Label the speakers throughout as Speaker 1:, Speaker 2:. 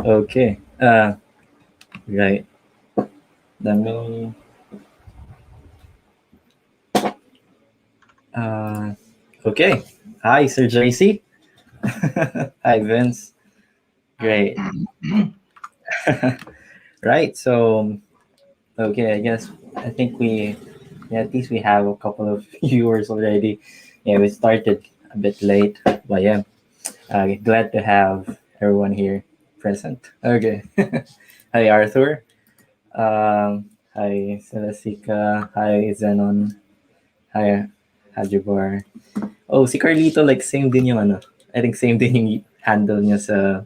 Speaker 1: Okay. Right. Let me. Uh, okay. Hi, Sir JC. Hi, Vince. Great. Right. So, okay. I think yeah, at least we have a couple of viewers already. Yeah, we started a bit late, but yeah, glad to have everyone here present. Okay. Hi, Arthur. Hi, Celestica. Hi, Zenon. Hi, Hajibar. Oh, si Carlito, like, same din yung ano. I think same din yung handle niya sa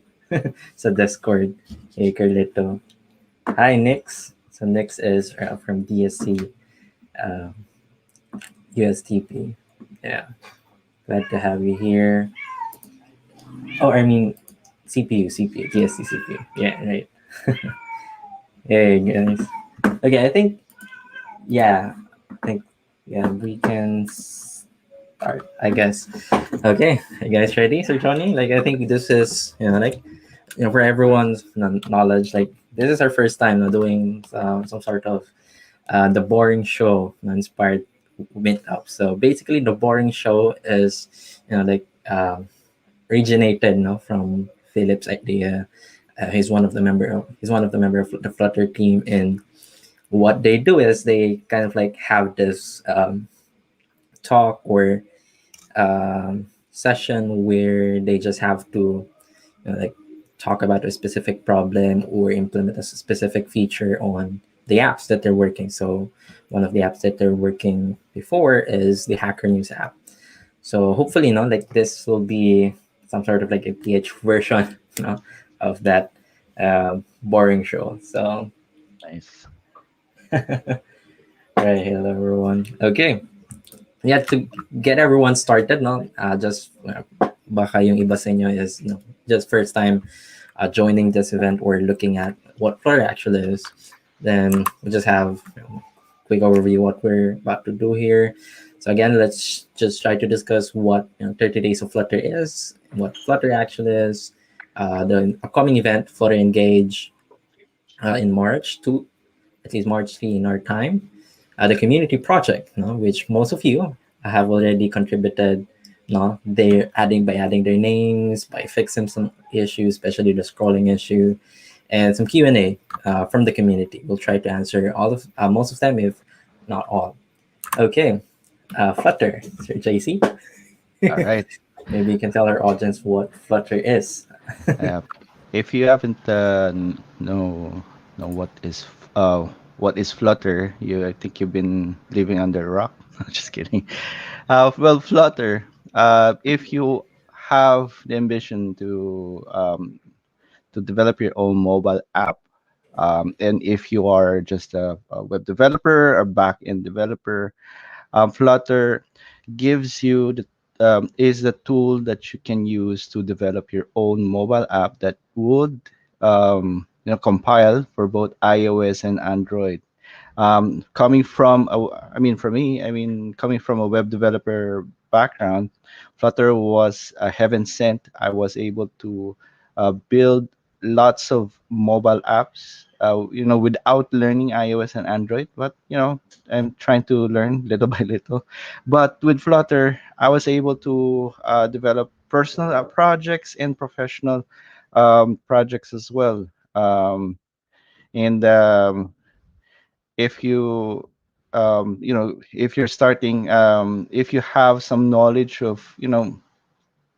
Speaker 1: sa Discord. Hey, Carlito. Hi, Nix. So, Nix is from DSC, uh, USTP. Yeah, glad to have you here. Oh, I mean, CPU, DSC CPU. Yeah, right. Hey, guys. Okay, yeah, I think, yeah, we can start, I guess. Okay, you guys ready, Sir Johnny? Like, I think this is, for everyone's knowledge, like, this is our first time doing some sort of the boring show inspired meetup. So basically, the boring show is, like, originated, from Philip's idea. He's one of the member of the Flutter team, and what they do is they kind of like have this talk or session where they just have to, like, talk about a specific problem or implement a specific feature on the apps that they're working. So one of the apps that they're working before is the Hacker News app. So hopefully, like, this will be some sort of like a PH version, of that boring show. So
Speaker 2: Nice.
Speaker 1: right, hello everyone. Okay, yeah, to get everyone started, no, just baka yung iba sa inyo is, just first time joining this event or looking at what Flutter actually is. Then we just have, quick overview what we're about to do here. So again, let's just try to discuss what, 30 days of Flutter is, what Flutter actually is, the upcoming event Flutter Engage in March 2, at least March 3 in our time, the community project, which most of you have already contributed. No, they're adding by adding their names, by fixing some issues, especially the scrolling issue, and some Q&A from the community. We'll try to answer all of most of them, if not all. Okay, Flutter, Sir JC.
Speaker 2: All right.
Speaker 1: Maybe you can tell our audience what Flutter is.
Speaker 2: Uh, if you haven't know what is Flutter, I think you've been living under a rock. Just kidding. Well, Flutter. If you have the ambition to develop your own mobile app, and if you are just a web developer or back-end developer, Flutter gives you the is the tool that you can use to develop your own mobile app that would compile for both iOS and Android. Coming from I mean, for me, coming from a web developer background, Flutter was a heaven sent. I was able to build lots of mobile apps, without learning iOS and Android. But I'm trying to learn little by little. But with Flutter, I was able to develop personal projects and professional projects as well. And if you if you're starting, if you have some knowledge of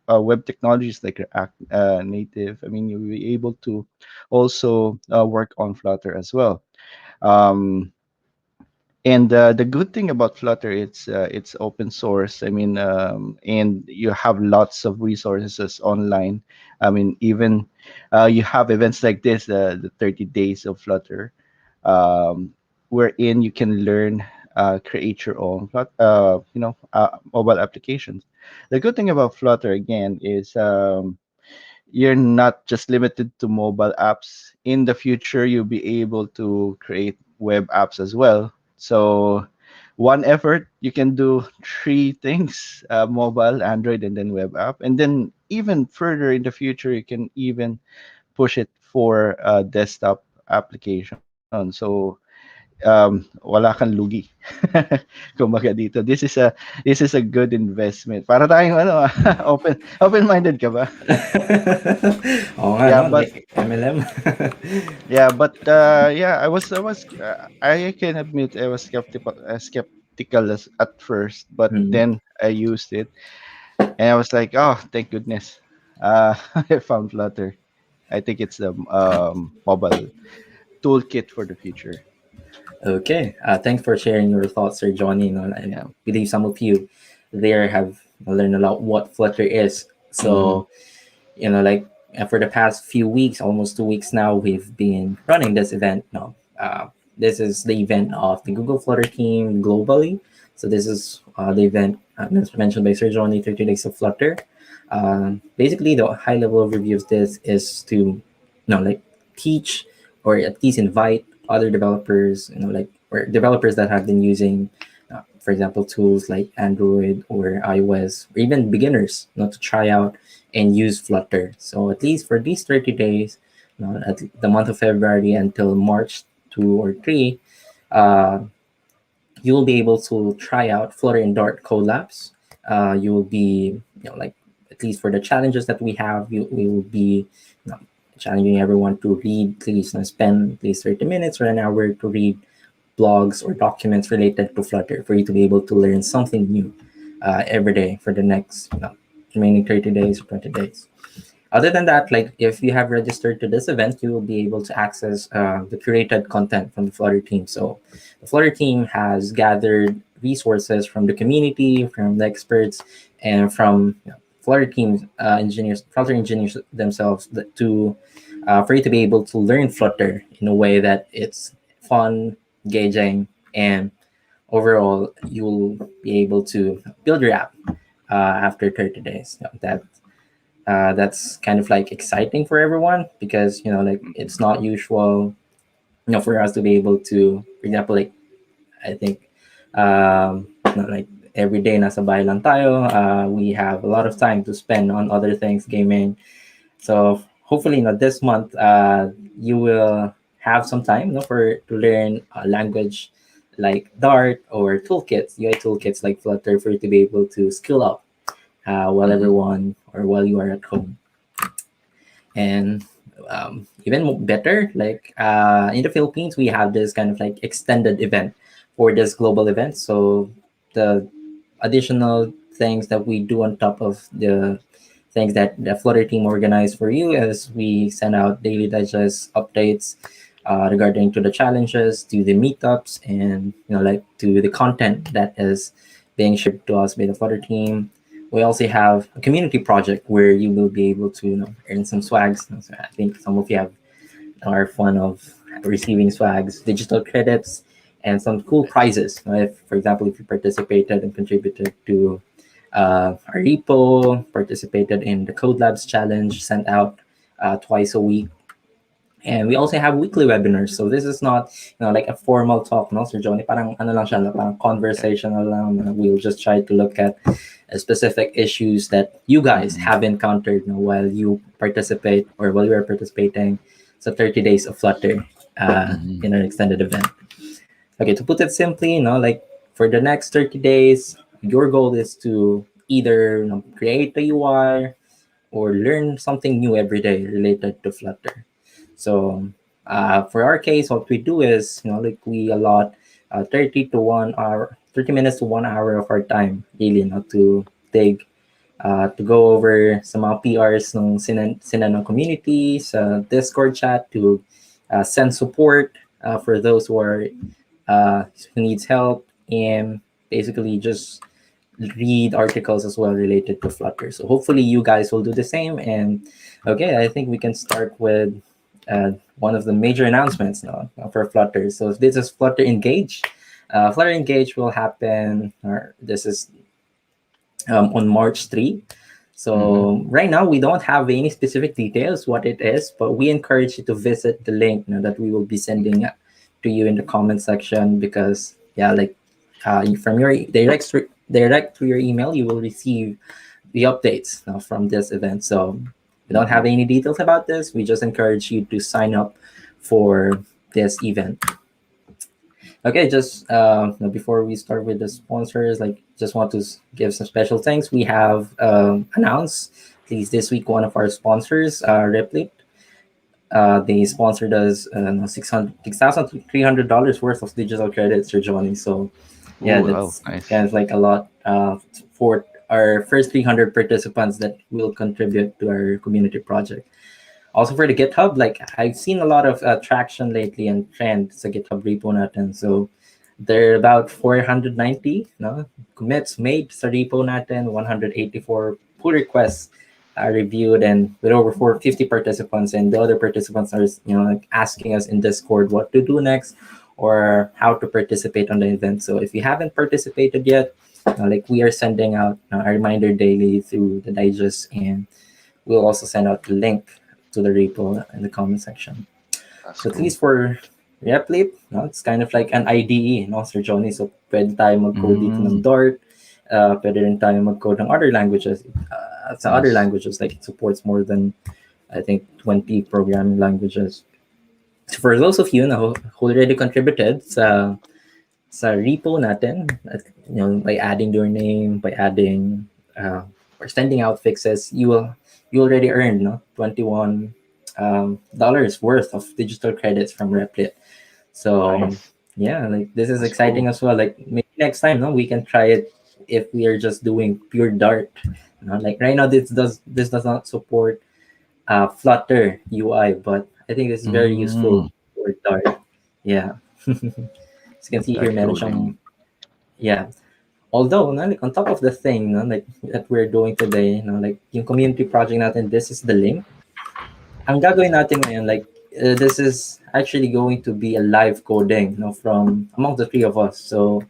Speaker 2: web technologies like React Native, you'll be able to also work on Flutter as well. um, and the good thing about Flutter, it's open source. And you have lots of resources online. Even you have events like this, the 30 days of Flutter, um, wherein you can learn, create your own mobile applications. The good thing about Flutter again is, you're not just limited to mobile apps. In the future, you'll be able to create web apps as well. So, one effort, you can do three things: mobile, Android, and then web app. And then even further in the future, you can even push it for desktop application. So wala kang lugi. Kumbaga dito, this is a good investment. Para tayong ano, open-minded ka ba?
Speaker 1: Oo nga,
Speaker 2: Yeah,
Speaker 1: no?
Speaker 2: but
Speaker 1: Like MLM.
Speaker 2: yeah, I can admit I was skeptical at first, but
Speaker 1: Mm.
Speaker 2: then I used it and I was like, oh, thank goodness. I found Flutter. I think it's the mobile toolkit for the future.
Speaker 1: Okay. Thanks for sharing your thoughts, Sir Johnny. You know, I
Speaker 2: Yeah.
Speaker 1: believe some of you there have learned a lot what Flutter is.
Speaker 2: Hmm.
Speaker 1: So, you know, like for the past few weeks, almost 2 weeks now, we've been running this event. No, this is the event of the Google Flutter team globally. So this is the event mentioned by Sir Johnny, 30 Days of Flutter. Basically, the high level overview of this is to, like teach or at least invite other developers, like or developers that have been using, for example, tools like Android or iOS, or even beginners, to try out and use Flutter. So at least for these 30 days, at the month of February until March 2 or 3, uh, you will be able to try out Flutter and Dart collabs. You will be, like at least for the challenges that we have, we will be, challenging everyone to read, please, spend at least 30 minutes or an hour to read blogs or documents related to Flutter for you to be able to learn something new every day for the next remaining 30 days or 20 days. Other than that, like if you have registered to this event, you will be able to access the curated content from the Flutter team. So the Flutter team has gathered resources from the community, from the experts, and from Flutter team engineers, Flutter engineers themselves, to for you to be able to learn Flutter in a way that it's fun, engaging, and overall you'll be able to build your app after 30 days. That's kind of like exciting for everyone because like it's not usual for us to be able to, for example, like I think like every day nasa bahay lang tayo, we have a lot of time to spend on other things, gaming. So hopefully this month you will have some time for to learn a language like Dart or toolkits, UI toolkits like Flutter, for you to be able to skill up while
Speaker 2: Hmm.
Speaker 1: everyone or while you are at home. And even better, like in the Philippines, we have this kind of like extended event for this global event. So the additional things that we do on top of the things that the Flutter team organized for you is we send out daily digest updates regarding to the challenges, to the meetups, and like to the content that is being shared to us by the Flutter team. We also have a community project where you will be able to earn some swags. So I think some of you are fond of receiving swags, digital credits, and some cool prizes. If, for example, if you participated and contributed to our repo, participated in the Code Labs challenge, sent out twice a week. And we also have weekly webinars. So this is not, like a formal talk, no, Sir Johnny. Parang ano lang siya, parang
Speaker 2: Yeah.
Speaker 1: conversational lang. We'll just try to look at specific issues that you guys
Speaker 2: Hmm.
Speaker 1: have encountered while you participate or while you are participating. So 30 days of Flutter
Speaker 2: Hmm.
Speaker 1: in an extended event. Okay, to put it simply, like for the next 30 days, your goal is to either create a UI or learn something new every day related to Flutter. So for our case, what we do is, like we allot 30 minutes to 1 hour of our time, really, to take, to go over some mga PRs ng sinan ng community, sa Discord chat, to send support for those who needs help, and basically just read articles as well related to Flutter. So hopefully you guys will do the same. And okay, I think we can start with one of the major announcements now for Flutter. So this is Flutter Engage. Flutter Engage will happen, or this is on March 3.
Speaker 2: Hmm.
Speaker 1: So right now we don't have any specific details what it is, but we encourage you to visit the link that we will be sending to you in the comment section, because yeah, like from your direct to your email, you will receive the updates from this event. So We don't have any details about this. We just encourage you to sign up for this event. Okay, just before we start with the sponsors, like just want to give some special thanks. We have announced, at least this week, one of our sponsors, Replit. They sponsored us $6,300 worth of digital credits for Johnny. So yeah,
Speaker 2: Ooh, oh,
Speaker 1: that's
Speaker 2: nice.
Speaker 1: kind of like a lot for our first 300 participants that will contribute to our community project. Also for the GitHub, like I've seen a lot of traction lately and trend sa GitHub repo natin. So there are about 490 no, commits made sa repo natin, 184 pull requests reviewed, and with over 450 participants. And the other participants are like asking us in Discord what to do next or how to participate on the event. So if you haven't participated yet, like we are sending out a reminder daily through the digest, and we'll also send out the link to the repo in the comment section.
Speaker 2: That's
Speaker 1: So at
Speaker 2: cool.
Speaker 1: least for Replit, no, it's kind of like an IDE, no, Sir Johnny. So pwede tayo mag-code dito ng
Speaker 2: Mm,
Speaker 1: Dart, pwede rin tayo mag-code ng other languages. Sa other
Speaker 2: nice.
Speaker 1: languages, like it supports more than, I think, 20 programming languages. So for those of you who already contributed sa repo natin, by adding your name, by adding or sending out fixes, you already earned no 21 dollars worth of digital credits from Replit. So
Speaker 2: Nice.
Speaker 1: yeah, like this is
Speaker 2: That's
Speaker 1: exciting
Speaker 2: cool.
Speaker 1: as well. Like maybe next time, no, we can try it if we are just doing pure Dart. Like right now, this does not support Flutter UI, but I think this is very useful
Speaker 2: Mm,
Speaker 1: for Dart. Yeah. As you can see here,
Speaker 2: Dart
Speaker 1: meron
Speaker 2: coding.
Speaker 1: siyang, yeah. Although, no, like on top of the thing, no, like that we're doing today, like yung community project natin, this is the link. Ang gagawin natin ngayon, like this is actually going to be a live coding, from among the three of us. So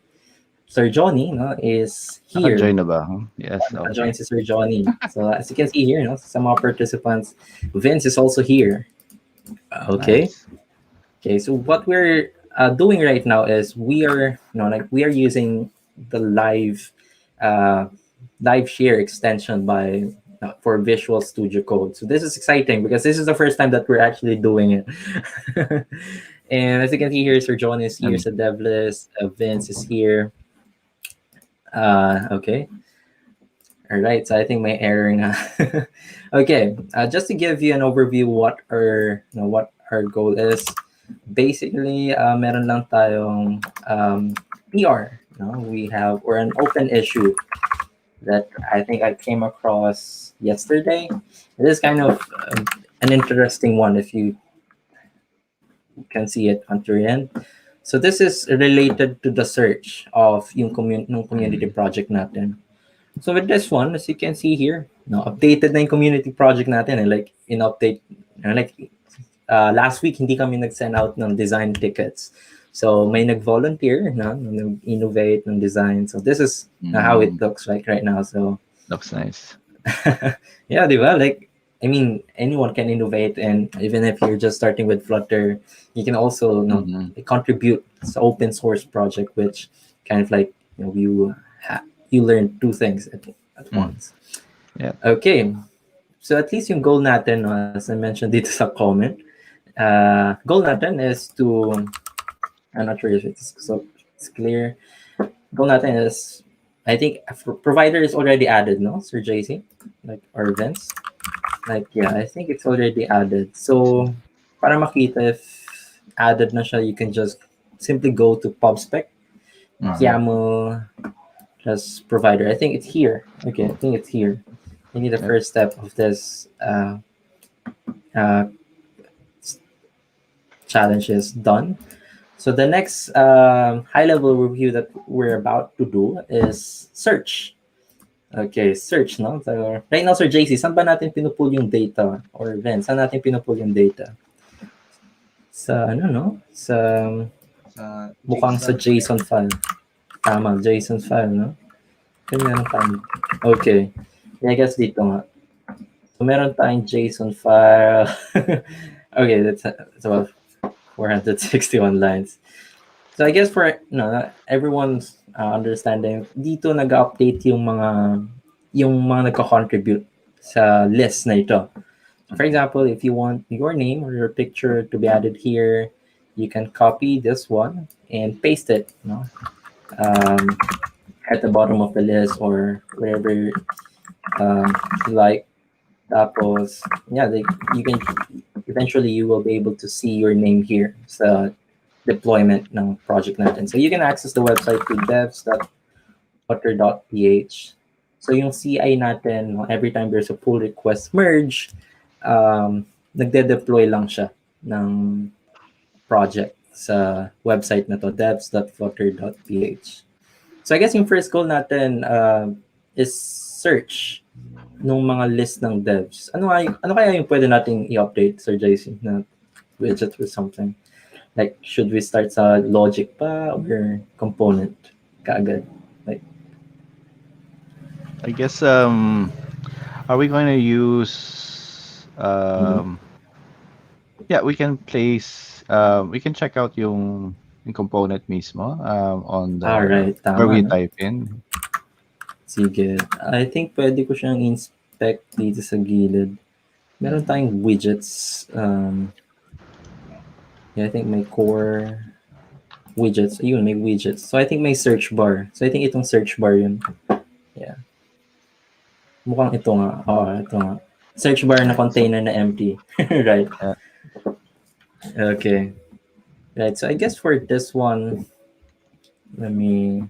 Speaker 1: Sir Johnny, is here.
Speaker 2: Naka-join na ba? Huh? Yes,
Speaker 1: Naka-join
Speaker 2: okay.
Speaker 1: si Sir Johnny. So as you can see here, some mga participants, Vince is also here. Okay.
Speaker 2: Nice.
Speaker 1: Okay, so what we're doing right now is we are using the uh, live share extension by for Visual Studio Code. So this is exciting because this is the first time that we're actually doing it. And as you can see here, Sir John is here,
Speaker 2: And
Speaker 1: Sir Devlis, Vince is here. Okay, all right. So I think my error na. Okay, just to give you an overview, what our goal is. Basically, meron lang tayong PR. We have or an open issue that I think I came across yesterday. It is kind of an interesting one if you can see it on your end. So this is related to the search of yung community
Speaker 2: mm,
Speaker 1: project natin. So with this one, as you can see here, updated na yung community project natin. Like in update, like last week hindi kami nag-send out ng design tickets. So may nag-volunteer nag-innovate ng design. So this is how it
Speaker 2: mm,
Speaker 1: looks like right now. So
Speaker 2: looks nice.
Speaker 1: yeah, di ba? Like I mean, anyone can innovate, and even if you're just starting with Flutter, you can also
Speaker 2: Mm-hmm.
Speaker 1: contribute to open source project, which kind of like you learn two things at
Speaker 2: Mm,
Speaker 1: once.
Speaker 2: yeah.
Speaker 1: Okay, so at least yung goal natin, as I mentioned dito sa comment, goal natin is to, I'm not sure if it's clear. Goal natin is, I think provider is already added, no, Sir JC, like or events. Like yeah, I think it's already added. So para makita if added na siya, you can just simply go to PubSpec,
Speaker 2: Mm-hmm.
Speaker 1: YAML, just provider. I think it's here. Okay, I think it's here. Maybe the
Speaker 2: Yep.
Speaker 1: first step of this uh, challenge is done. So the next high-level review that we're about to do is search. Okay, search, no? So, right now, Sir JC, saan ba natin pinupull yung data? Or Vince, saan natin pinupull yung data? Sa, ano, no? Sa,
Speaker 2: Sa
Speaker 1: mukhang sa
Speaker 2: JSON file.
Speaker 1: JSON file. Tama, JSON file, no? Kaya meron tayong, okay. Yeah, I guess dito nga. So, meron tayong JSON file. Okay, that's about 461 lines. So I guess for everyone's understanding, dito nag-update yung mga nagko-contribute sa list na ito. For example, if you want your name or your picture to be added here, you can copy this one and paste it, um, at the bottom of the list or wherever you like. Tapos, yeah, you can eventually you will be able to see your name here sa deployment ng project natin. So you can access the website to devs.flutter.ph. So yung CI natin, every time there's a pull request merge, nagde-deploy lang siya ng project sa website na to, devs.flutter.ph. So I guess yung first goal natin is search nung mga list ng devs. Ano kaya yung pwede nating i-update, Sir JC, na widget or something? Like, should we start sa logic pa or component kaagad? Like,
Speaker 2: I guess are we going to use yeah, we can check out yung component mismo on the
Speaker 1: right,
Speaker 2: where
Speaker 1: tama,
Speaker 2: we
Speaker 1: no?
Speaker 2: type in.
Speaker 1: Sige. I think pwede ko siyang inspect dito sa gilid. Meron tayong widgets. Yeah, I think may core widgets. Ayun, may widgets. So I think may search bar. So I think itong search bar yun. Yeah. Mukhang ito nga. Ito nga. Search bar na container na empty. Right.
Speaker 2: Yeah.
Speaker 1: Okay. Right. So I guess for this one, let me.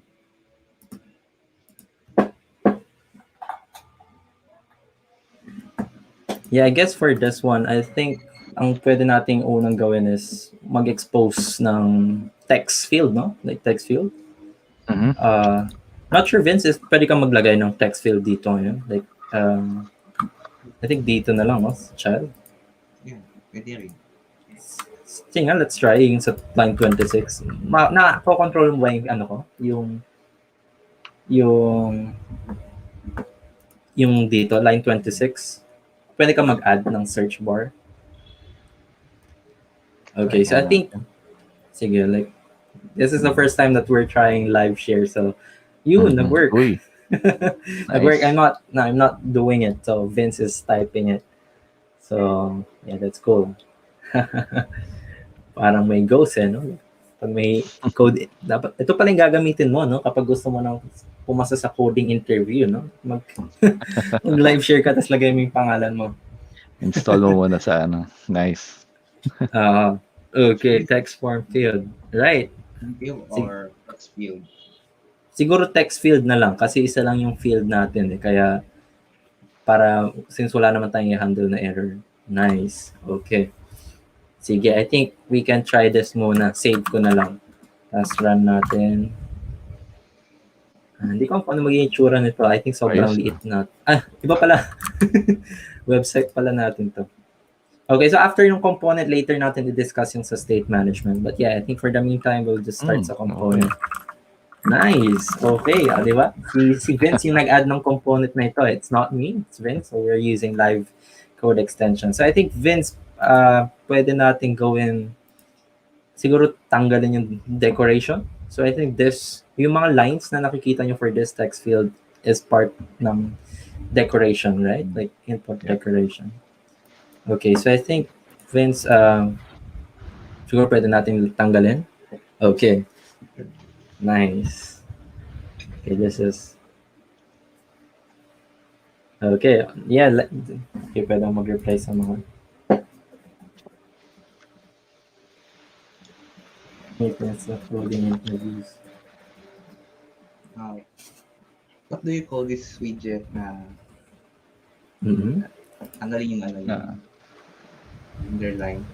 Speaker 1: Yeah, I guess for this one, I think ang pwede nating unang gawin is mag-expose ng text field, no? Like text field.
Speaker 2: Mhm.
Speaker 1: Not sure, Vince, is pwede kang maglagay ng text field dito ngayon. Like, I think dito na lang, no? Child.
Speaker 3: Yeah, pwede rin.
Speaker 1: Sige nga, let's try yung sa line 26. Na-control mo ba yung ano ko? Yung dito, line 26. Pwede ka mag-add ng search bar. Okay, so I think, sige, like, this is the first time that we're trying live share. So, nag-work.
Speaker 2: Uy,
Speaker 1: Nag-work.
Speaker 2: nice.
Speaker 1: I'm not doing it. So, Vince is typing it. So, yeah, that's cool. Parang may ghost, no? Pag may code, dapat, ito pala yung gagamitin mo, no? Kapag gusto mo nang pumasa sa coding interview, no? Mag-live share ka, tapos lagay mo yung pangalan mo.
Speaker 2: Install mo muna sa ano. Nice.
Speaker 1: Okay, text form field. Right.
Speaker 3: Field or text field?
Speaker 1: Siguro text field na lang kasi isa lang yung field natin eh. Kaya para since wala naman tayong i-handle na error. Nice. Okay. Sige, I think we can try this muna. Save ko na lang. Tapos run natin. Hindi ko paano magiging itsura nito. I think sobrang
Speaker 2: Ayos.
Speaker 1: liit na. Iba pala. Website pala natin to. Okay, so after yung component, later natin i-discuss yung sa state management. But yeah, I think for the meantime, we'll just start sa component. Okay. Nice. Okay, di ba? Si Vince yung nag-add ng component na ito. It's not me, it's Vince. So we're using live code extension. So I think Vince, pwede natin gawin, siguro tanggalin yung decoration. So I think yung mga lines na nakikita nyo for this text field is part ng decoration, right? Like input decoration. Okay, so I think Vince, siguro pwede natin tanggalin. Okay. Nice. Okay, this is... Okay, yeah. Okay, pwede mag-reply sa mga... Maintenance of coding interviews.
Speaker 3: What do you call this widget na tanggalin yung ano yung underline?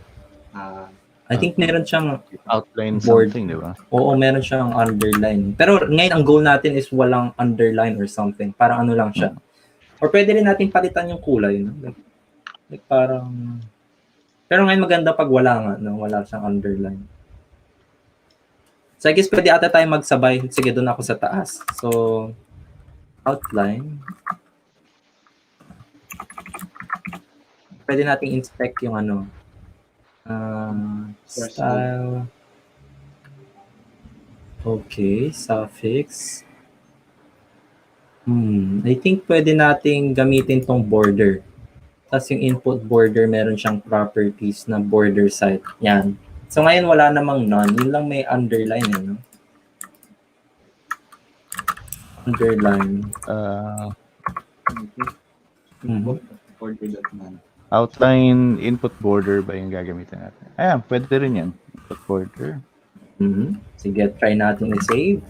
Speaker 1: I think meron siyang
Speaker 2: outline
Speaker 1: board.
Speaker 2: something, di ba?
Speaker 1: Oo, meron siyang underline. Pero ngayon, ang goal natin is walang underline or something. Parang ano lang siya. Or pwede rin natin palitan yung kulay. No? Like parang... Pero ngayon maganda pag wala nga. No? Wala siyang underline. So I guess pwede ata tayo magsabay. Sige, doon ako sa taas. So, outline. Pwede nating inspect yung ano. Style. Okay, suffix. I think pwede nating gamitin tong border. Tapos yung input border, meron siyang properties na border site. Yan. So ngayon wala namang none. Yun lang may underline. No? Underline.
Speaker 3: Input order that man.
Speaker 2: Outline input border ba yung gagamitin natin? Ayan, pwede rin yan. Input border.
Speaker 1: Sige, try natin i-save.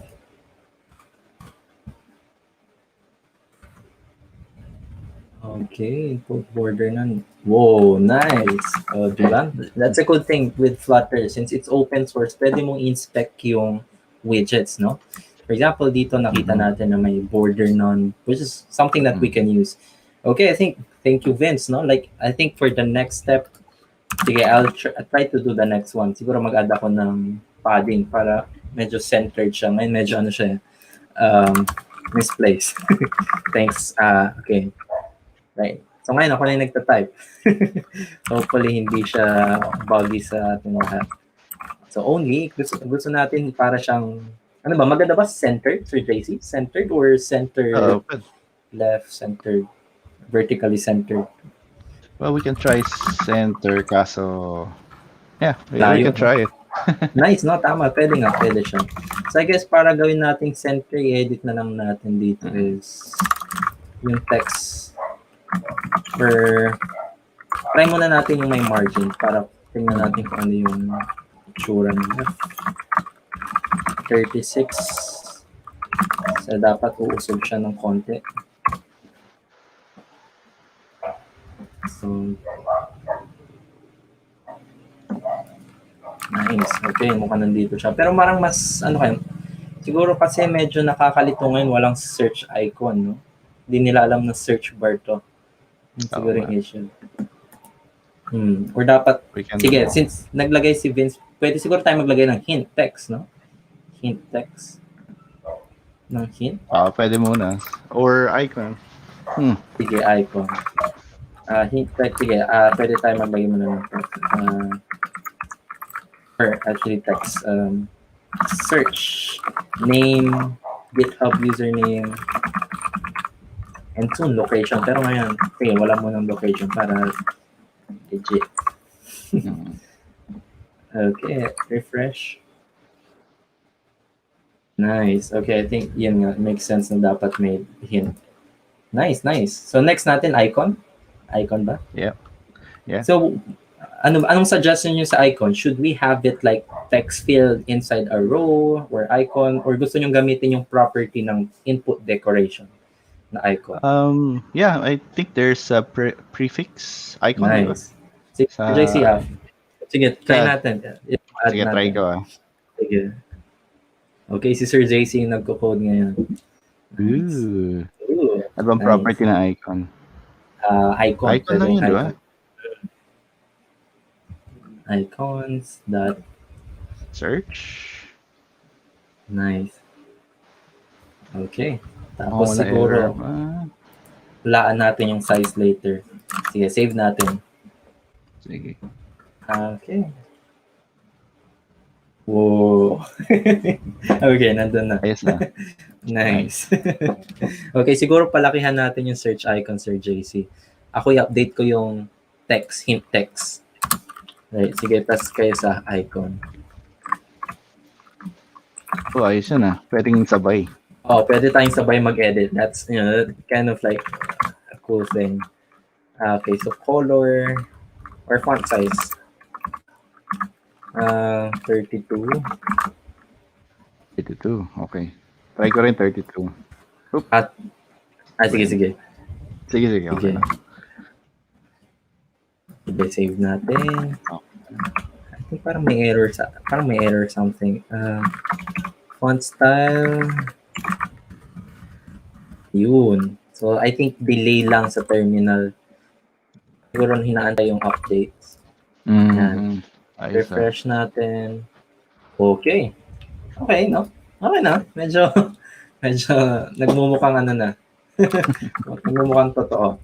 Speaker 1: Okay, input border na. Wow, nice. Diba? That's a good thing with Flutter. Since it's open source, pwede mong inspect yung widgets, no? For example, dito nakita natin na may border none, which is something that we can use. Okay, I think, thank you, Vince, no? Like, I think for the next step, sige, I'll try to do the next one. Siguro mag-add ako ng padding para medyo centered siya. Ngayon medyo ano siya, misplaced. Thanks. Okay. Right. So ngayon ako na yung nagta-type. Hopefully hindi siya buggy sa ating lahat. So only, gusto natin para siyang, ano ba, maganda ba centered, Sir JC? Centered or centered left, centered, vertically centered?
Speaker 2: Well, we can try center kaso, yeah, we can try it.
Speaker 1: Nice, no? Tama, pwede nga, pwede siya. So I guess para gawin nating center, i-edit na lang natin dito is yung text. Try muna natin yung may margin para tingnan natin kung ano yung itsura nila. 36. So dapat uusog siya ng konti. So nice. Okay, mukhang nandito siya. Pero marang mas, ano kayo, siguro kasi medyo nakakalito ngayon, walang search icon, no? Hindi nila alam na search bar to. Siguro yung issue. Or dapat, sige, since naglagay si Vince, pwede siguro tayo maglagay ng hint text, no? Hint text. Ng hint?
Speaker 2: Pwede muna. Or icon.
Speaker 1: Sige, icon. Hint text, sige, pwede tayo maglagay muna ng text. Or actually text. Search. Name, GitHub username, and soon location. Pero ngayon, sige, wala mo ng location para legit. Okay, refresh. Nice. Okay, I think yun nga, makes sense na dapat may hint. Nice, nice. So next natin, icon. Icon ba?
Speaker 2: Yeah.
Speaker 1: So, anong suggestion nyo sa icon? Should we have it like text field inside a row or icon? Or gusto nyo gamitin yung property ng input decoration na icon?
Speaker 2: Yeah, I think there's a prefix icon.
Speaker 1: Nice. Sige, JC, sige, try natin.
Speaker 2: Sige, try ko.
Speaker 1: Sige. Okay, si Sir JC yung nagko-code ngayon.
Speaker 2: Nice. Ano bang property na icon?
Speaker 1: Icon.
Speaker 2: Icon lang yun, di ba?
Speaker 1: Icons dot
Speaker 2: search.
Speaker 1: Nice. Okay. Tapos siguro hulaan natin yung size later. Sige, save natin.
Speaker 2: Sige.
Speaker 1: Okay. Whoa. Okay, nandun na.
Speaker 2: Ayos na.
Speaker 1: Nice. Okay, siguro palakihan natin yung search icon, Sir JC. Ako i-update ko yung text, hint text. Right, sige, tas kayo sa icon.
Speaker 2: Ayos yun ah. Pwedeng sabay.
Speaker 1: Pwede tayong sabay mag-edit. That's, kind of like a cool thing. Okay, so color or font size. 32.
Speaker 2: 32, okay. Try ko rin 32.
Speaker 1: Sige.
Speaker 2: Sige, okay.
Speaker 1: Sige, save natin. I think parang may error something. Font style. Yun. So, I think delay lang sa terminal. Siguro hinaantay yung updates. Yan. Refresh natin. Okay. Okay, no? Okay na. Medyo nagmumukhang ano na. Nagmumukhang totoo.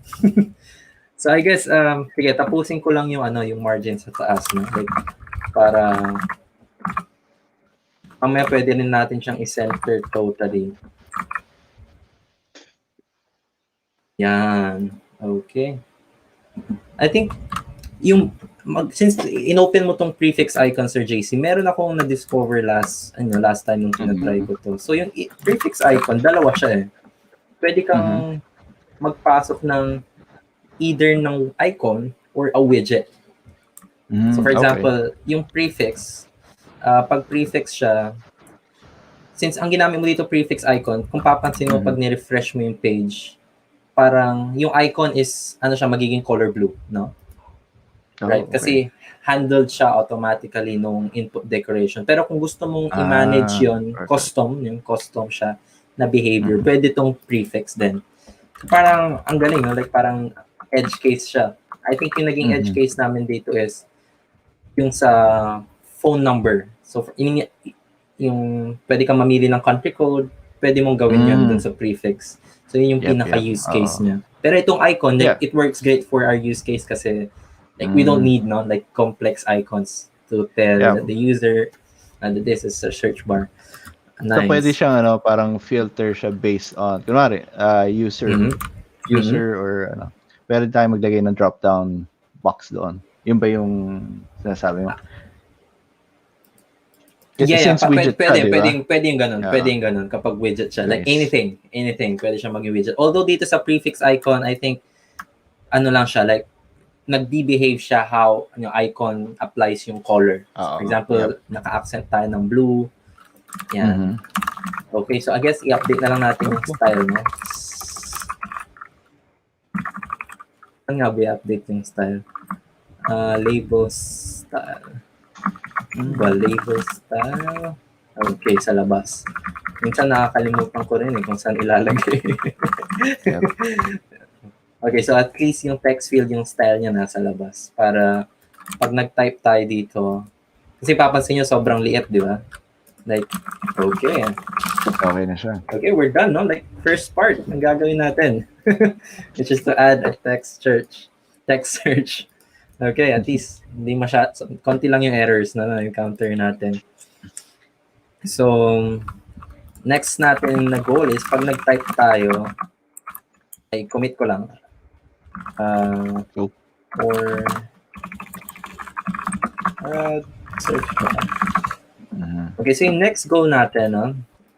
Speaker 1: So I guess sige, tapusin ko lang yung yung margin sa taas, no? Like para mamaya pwede rin natin siyang i-center totally. Yan. Okay. I think yung since inopen mo tong prefix icon, Sir JC, meron akong na-discover last time nung tinatry ko to. So yung prefix icon, dalawa siya eh. Pwede kang magpasok ng either ng icon or a widget. So for example, yung prefix, pag prefix siya, since ang ginamit mo dito prefix icon, kung papansin mo pag ni-refresh mo yung page, parang yung icon is ano siya, magiging color blue, no? Right? Kasi handled siya automatically nung input decoration. Pero kung gusto mong i-manage yon yung custom siya na behavior, pwede tong prefix din. So, parang ang galing, no? Like parang edge case siya. I think yung naging edge case namin dito is yung sa phone number. So yung pwede kang mamili ng country code, pwede mong gawin yun dun sa prefix. So yun yung pinaka-use case niya. Pero itong icon, like, it works great for our use case kasi like we don't need like complex icons to tell the user and this is a search bar.
Speaker 2: Nice. So pwede siyang parang filter siya based on kunwari user or pwede tayong maglagay ng drop down box doon. Yun ba yung sinasabi mo?
Speaker 1: Since widget pwede yung ganun. Pwede yung ganun kapag widget siya. Nice. Like anything pwede siya maging widget. Although dito sa prefix icon, I think ano lang siya, like nag-behave siya how yung icon applies yung color. So, for example, naka-accent tayo ng blue. Yan. Okay, so I guess i-update na lang natin yung style, no? Saan nga ba i-update yung style? Label style. Label style. Okay, sa labas. Minsan nakakalimutan ko rin kung saan ilalagay. Okay, so at least yung text field, yung style niya nasa labas. Para pag nag-type tayo dito, kasi papansin nyo sobrang liit, di ba? Like, okay.
Speaker 2: Okay na siya.
Speaker 1: Okay, we're done, no? Like, first part, ang gagawin natin. Which is to add a text search. Okay, at least, hindi konti lang yung errors na na-encounter natin. So, next natin na goal is, pag nag-type tayo, ay commit ko lang. Or search ko lang. Okay, so yung next goal natin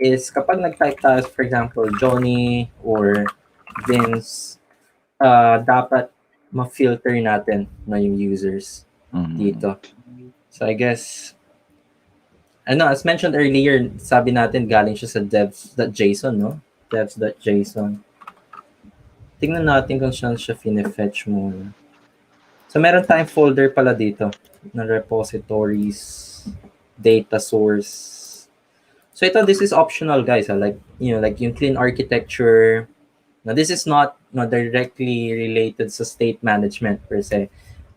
Speaker 1: is kapag nag-type tayo, for example, Johnny or Vince, dapat ma-filter natin na yung users dito. So I guess, as mentioned earlier, sabi natin galing siya sa devs.json, no? Devs.json. Tingnan natin kung saan siya fine-fetch muna. So meron tayong folder pala dito na repositories, data source. So this is optional, guys. Like yung clean architecture. Now this is not directly related sa state management per se.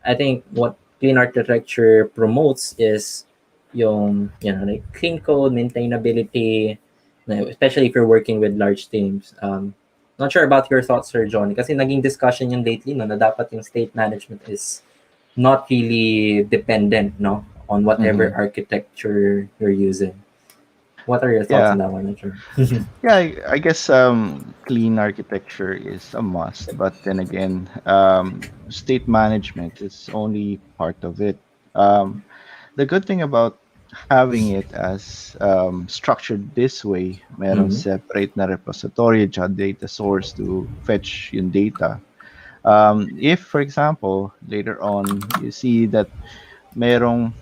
Speaker 1: I think what clean architecture promotes is yung like clean code, maintainability, especially if you're working with large teams. Not sure about your thoughts, Sir Johnny, kasi naging discussion yung lately na dapat yung state management is not really dependent on whatever architecture you're using. What are your thoughts on that one, Sir?
Speaker 2: I guess clean architecture is a must, but then again, state management is only part of it. The good thing about having it as structured this way, merong separate na repository at data source to fetch yung data. If, for example, later on, you see that merong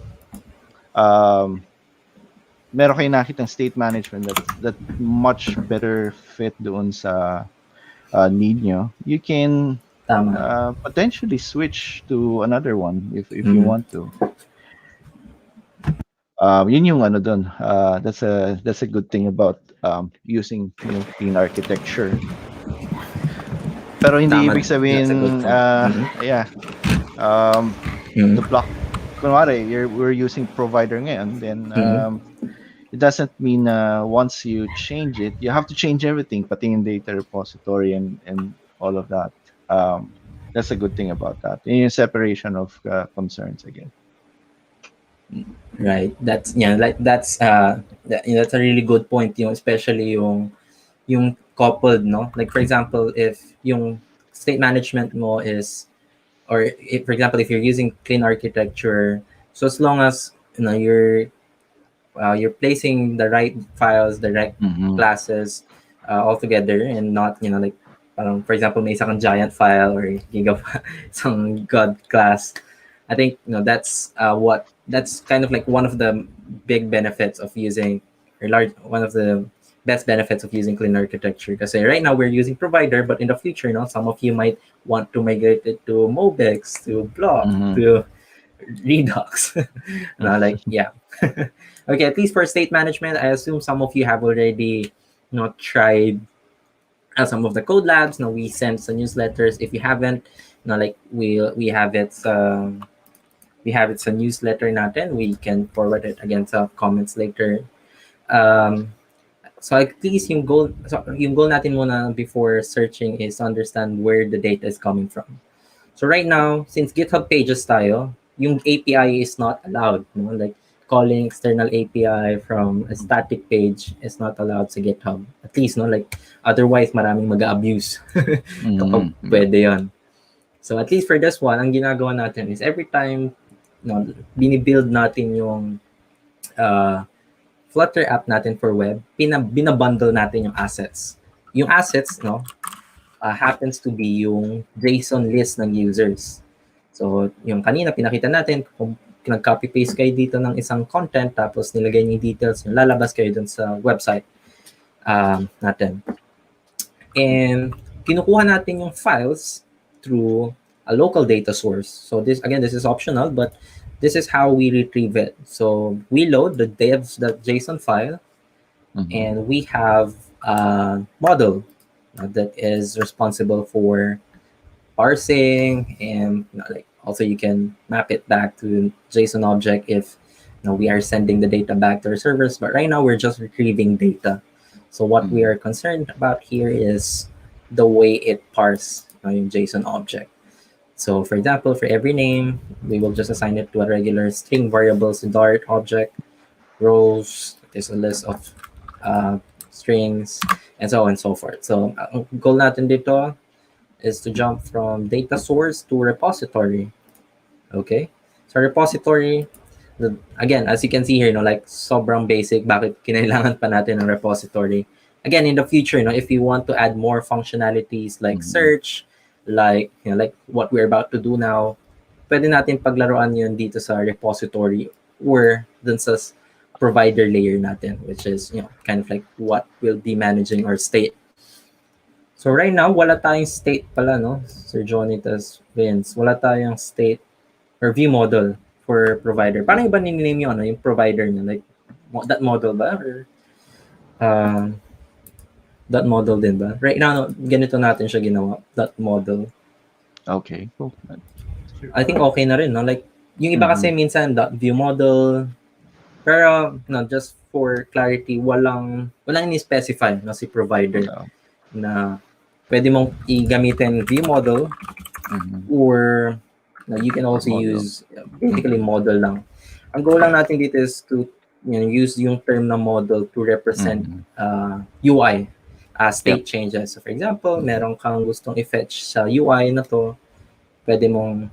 Speaker 2: kayo nakitang state management that much better fit doon sa need nyo, you can potentially switch to another one if you want to. Yun yung doon. That's a good thing about using clean architecture. Pero hindi ibig sabihin the block kunwari we're using provider ngayon, then it doesn't mean once you change it, you have to change everything, pati yung data repository and all of that. That's a good thing about that. Yung separation of concerns again.
Speaker 1: Right. That's a really good point, especially yung coupled, no? Like for example, if yung state management mo is or if, for example, if you're using clean architecture, so as long as you're placing the right files, the right
Speaker 2: Mm-hmm.
Speaker 1: classes all together, and not like parang, for example, may isa kang giant file or giga some god class. I think that's kind of like one of the big benefits of using or large one of the best benefits of using clean architecture. Because right now we're using provider, but in the future, some of you might want to migrate it to Mobex, to Block,
Speaker 2: Mm-hmm.
Speaker 1: to Redux. Like, yeah. Okay, at least for state management, I assume some of you have already tried some of the code labs. We send some newsletters. If you haven't, like we have it sa newsletter natin. We can forward it again sa comments later. Um, so at least yung goal natin muna before searching is to understand where the data is coming from. So right now, since GitHub pages tayo, yung API is not allowed. Like calling external API from a static page is not allowed sa GitHub. At least, like otherwise maraming mag-abuse kapag
Speaker 2: Mm-hmm. Yeah.
Speaker 1: pwede yon. So at least for this one, ang ginagawa natin is every time binibuild natin yung uh, Flutter app natin for web, binabundle natin yung assets. Yung assets, happens to be yung JSON list ng users. So, yung kanina pinakita natin, kung nag-copy-paste kayo dito ng isang content, tapos nilagay niyo yung details, yung lalabas kayo dun sa website natin. And kinukuha natin yung files through a local data source. So this is optional, but this is how we retrieve it. So we load the devs.json file,
Speaker 2: Mm-hmm.
Speaker 1: and we have a model that is responsible for parsing, and like also you can map it back to JSON object if we are sending the data back to our servers. But right now we're just retrieving data. So what we are concerned about here is the way it parse yung JSON object. So for example, for every name, we will just assign it to a regular string variables Dart object. Rows, there's a list of strings, and so on and so forth. So ang goal natin dito is to jump from data source to repository. Okay? So repository, again, as you can see here, like sobrang basic, bakit kinailangan pa natin ng repository? Again, in the future, if you want to add more functionalities like search, like like what we're about to do now, pwede natin paglaruan yun dito sa repository or dun sa provider layer natin, which is kind of like what will be managing our state. So right now, wala tayong state pala, no? Sir Jonitas Vince, wala tayong state or view model for provider. Paano iba niname yung yung provider niya? Like, that model ba? Or that model din ba? Right now, ganito natin siya ginawa. That model.
Speaker 2: Okay, cool.
Speaker 1: I think okay na rin, no? Like, yung iba kasi minsan, that view model, pero, just for clarity, walang ni-specify si provider na pwede mong i-gamitin view model or you can also use basically model lang. Ang goal lang natin dito is to use yung term na model to represent UI, state changes. So for example, meron kang gustong i-fetch sa UI na to, pwede mong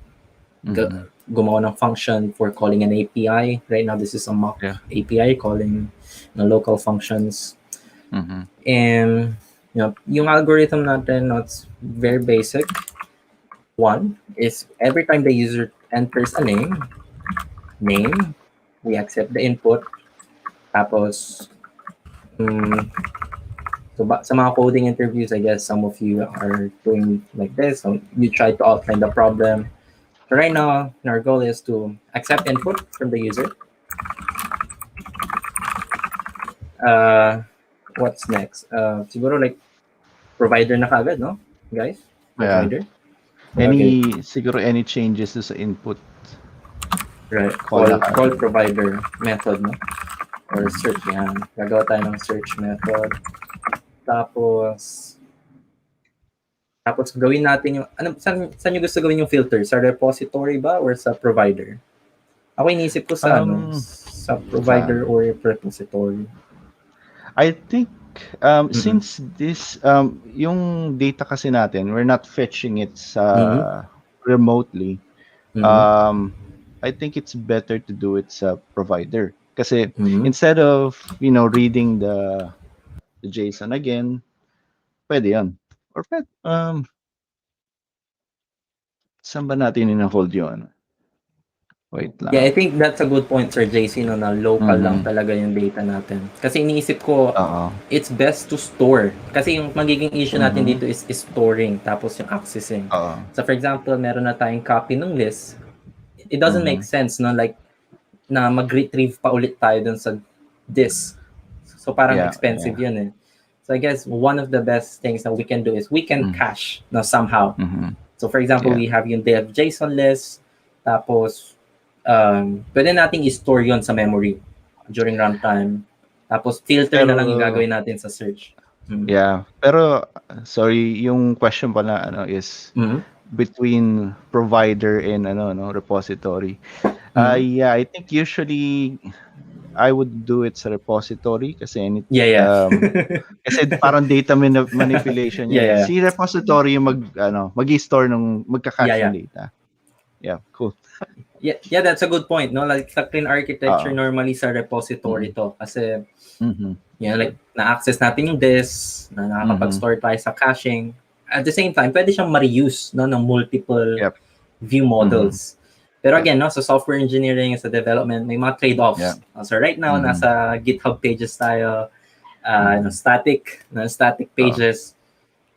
Speaker 1: gumawa ng function for calling an API. Right now, this is a mock API calling local functions. And yung algorithm natin, it's very basic. One is every time the user enters a name, we accept the input. Tapos, so sa mga coding interviews, I guess some of you are doing like this. So you try to outline the problem. So right now, our goal is to accept input from the user. What's next? Siguro like provider na kagad, no, guys? Provider.
Speaker 2: Siguro any changes sa input.
Speaker 1: Right. Call provider method, no? Or search yan. Gagawa tayo ng search method. Tapos gawin natin yung, saan nyo gusto gawin yung filter? Sa repository ba or sa provider? Ako inisip ko sa sa provider or repository.
Speaker 2: I think since this yung data kasi natin, we're not fetching it sa remotely,
Speaker 1: Mhm.
Speaker 2: um, I think it's better to do it sa provider. Kasi
Speaker 1: Mhm.
Speaker 2: instead of, reading the JSON again, pwede yun. Or saan ba natin ina-hold yun? Wait
Speaker 1: Yeah, I
Speaker 2: lang.
Speaker 1: think that's a good point, Sir JC, no, na local lang
Speaker 2: Mhm.
Speaker 1: talaga yung data natin. Kasi iniisip ko,
Speaker 2: Oo.
Speaker 1: it's best to store. Kasi yung magiging issue natin
Speaker 2: Mhm.
Speaker 1: dito is storing, tapos yung accessing.
Speaker 2: Oo.
Speaker 1: So for example, meron na tayong copy ng list. It doesn't make
Speaker 2: Mhm.
Speaker 1: sense, no? Like, na mag-retrieve pa ulit tayo dun sa disk. So parang
Speaker 2: Yeah,
Speaker 1: expensive
Speaker 2: yeah.
Speaker 1: yun eh. So I guess one of the best things that we can do is we can
Speaker 2: Mm.
Speaker 1: cache no, somehow.
Speaker 2: Mhm.
Speaker 1: So for example,
Speaker 2: Yeah.
Speaker 1: we have yung dev JSON list, tapos pwede nating i-store yun sa memory during runtime. Tapos filter na lang yung
Speaker 2: Pero
Speaker 1: gagawin natin sa search. Mm.
Speaker 2: yeah, pero sorry, yung question pala is
Speaker 1: Mm.
Speaker 2: between provider and no repository.
Speaker 1: Mm.
Speaker 2: Yeah, I think usually I would do it sa repository kasi
Speaker 1: Yeah, yeah.
Speaker 2: kasi parang data manipulation
Speaker 1: Yeah,
Speaker 2: yan eh.
Speaker 1: yeah.
Speaker 2: Si repository yung mag-store
Speaker 1: Yeah,
Speaker 2: magka-cache ng
Speaker 1: yeah.
Speaker 2: data. Yeah, cool.
Speaker 1: Yeah, that's a good point, no? Like sa clean architecture
Speaker 2: Oo.
Speaker 1: normally sa repository
Speaker 2: Mhm.
Speaker 1: to kasi
Speaker 2: Mhm.
Speaker 1: like na-access natin yung disk, na
Speaker 2: Mhm.
Speaker 1: nakakapag-store tayo sa caching. At the same time, pwede siyang ma-reuse no, ng multiple
Speaker 2: Yep.
Speaker 1: view
Speaker 2: Mhm.
Speaker 1: models. Pero
Speaker 2: Yep.
Speaker 1: again, no, sa software engineering, sa development, may mga
Speaker 2: Yeah.
Speaker 1: trade-offs. So right now,
Speaker 2: Mhm.
Speaker 1: nasa GitHub pages tayo,
Speaker 2: Mhm.
Speaker 1: static
Speaker 2: Oo.
Speaker 1: pages.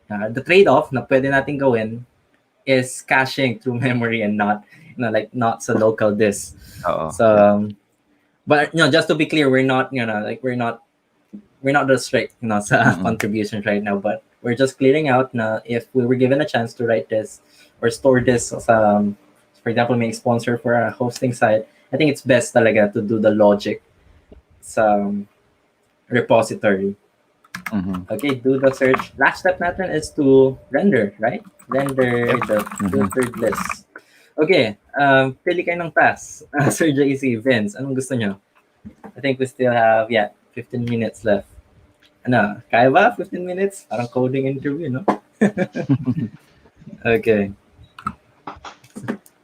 Speaker 1: The trade-off na pwede natin gawin is caching through memory and not, like not sa local disk.
Speaker 2: Oo.
Speaker 1: So,
Speaker 2: Yep.
Speaker 1: but just to be clear, we're not, we're not that strict, sa
Speaker 2: Mhm.
Speaker 1: contributions right now, but we're just clearing out na if we were given a chance to write this or store this sa, for example, may sponsor for a hosting site, I think it's best talaga to do the logic sa repository.
Speaker 2: Mhm.
Speaker 1: Okay, do the search. Last step natin is to render, right? Render
Speaker 2: Yep.
Speaker 1: the filtered list. Okay, pili kayo ng task. Sir JC, Vince, anong gusto nyo? I think we still have, 15 minutes left. Ano, kaya ba 15 minutes? Parang coding interview, no? Okay.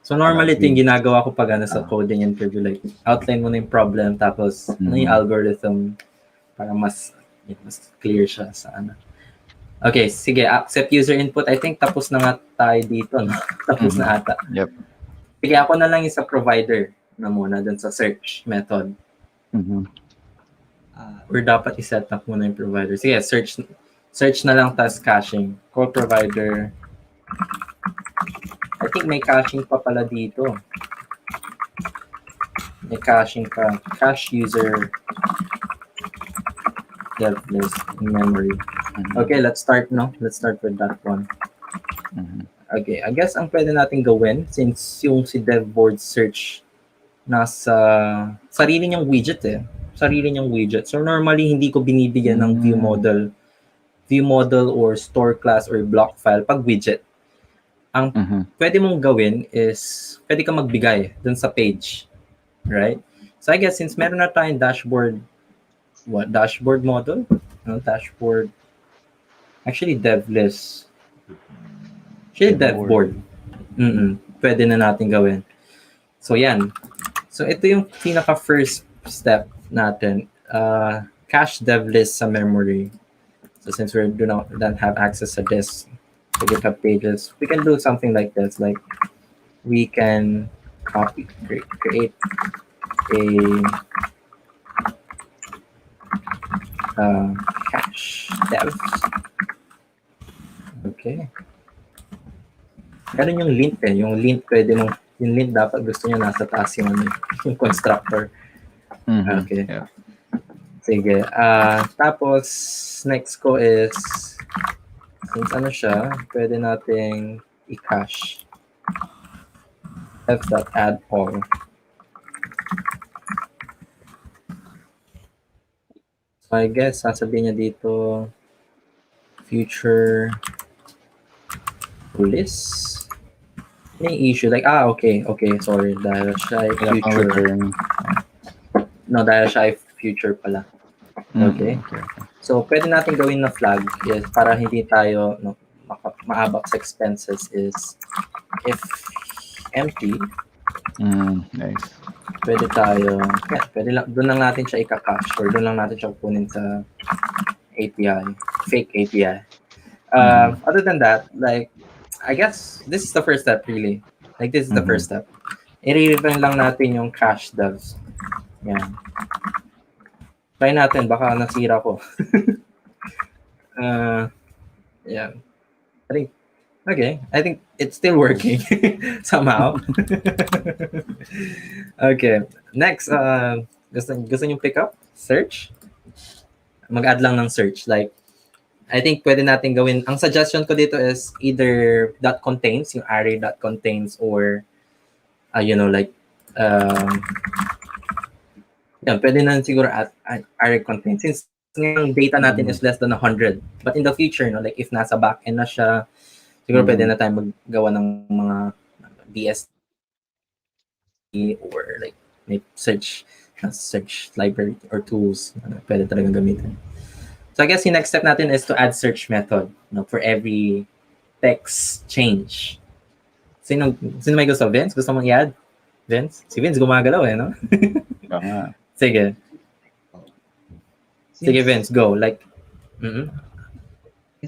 Speaker 1: So normally ito yung ginagawa ko pag sa coding interview, like outline mo na yung problem, tapos ano yung algorithm para mas clear siya sa ano. Okay, sige, accept user input. I think tapos na nga tayo dito, no? Tapos na ata.
Speaker 2: Yep.
Speaker 1: Sige, ako na lang yung sa provider na muna dun sa search method.
Speaker 2: Mhm.
Speaker 1: Or dapat i-set up muna yung provider. Sige, search na lang tas caching. Core provider. I think may caching pa pala dito. May caching pa. Cache user dev list in memory. Okay, let's start, no? Let's start with that one.
Speaker 2: Mhm.
Speaker 1: Okay, I guess ang pwede natin gawin, since yung si dev board search nasa sarili niyang widget eh. Sarili niyang widget. So normally, hindi ko binibigyan ng view model or store class or block file pag widget. Ang pwede mong gawin is, pwede ka magbigay dun sa page. Right? So I guess since meron na tayong dashboard model? No, dashboard. Actually, dev list. Actually, dev board. Pwede na natin gawin. So yan. So ito yung pinaka first step natin. Cache dev list sa memory. So since we don't have access to this, to GitHub pages, we can do something like this. Like we can create a cache dev. Okay. Ganun yung lint eh. Yung lint yung lint dapat gusto nyo nasa taas yung constructor. Okay.
Speaker 2: Yeah.
Speaker 1: Sige. Tapos, next ko is, since ano siya, pwede nating i-cache. F.add all. So, I guess, sasabihin niya dito, future list. May issue. Like, okay, sorry. Dahil siya ay future. No, dahil siya ay future pala. Okay. So, pwede natin gawin na flag is para hindi tayo maabak sa expenses is if empty,
Speaker 2: Nice.
Speaker 1: pwede tayo, yeah, pwede lang, doon lang natin siya ika-cache or doon lang natin siya kunin sa API, fake API. Other than that, like, I guess this is the first step really. Like, this is the first step. I-review lang natin yung cache devs. Yan. Try natin, baka nasira ko. Yeah. I think, okay, I think it's still working somehow. Okay, next, gusto nyo pick up? Search? Mag-add lang ng search. Like, I think pwede natin gawin, ang suggestion ko dito is either dot contains, yung array dot contains, or, like, yan, pwede na siguro at array contains. Since yung data natin is less than 100. But in the future, no, like if nasa backend na siya, siguro pwede na tayo maggawa ng mga BSD or like may search library or tools na pwede talagang gamitin. So I guess yung next step natin is to add search method, no, for every text change. Sino may gusto? Vince? Gusto mong i-add? Vince? Si Vince gumagalaw no? Sige. Sige, Vince, go. Like,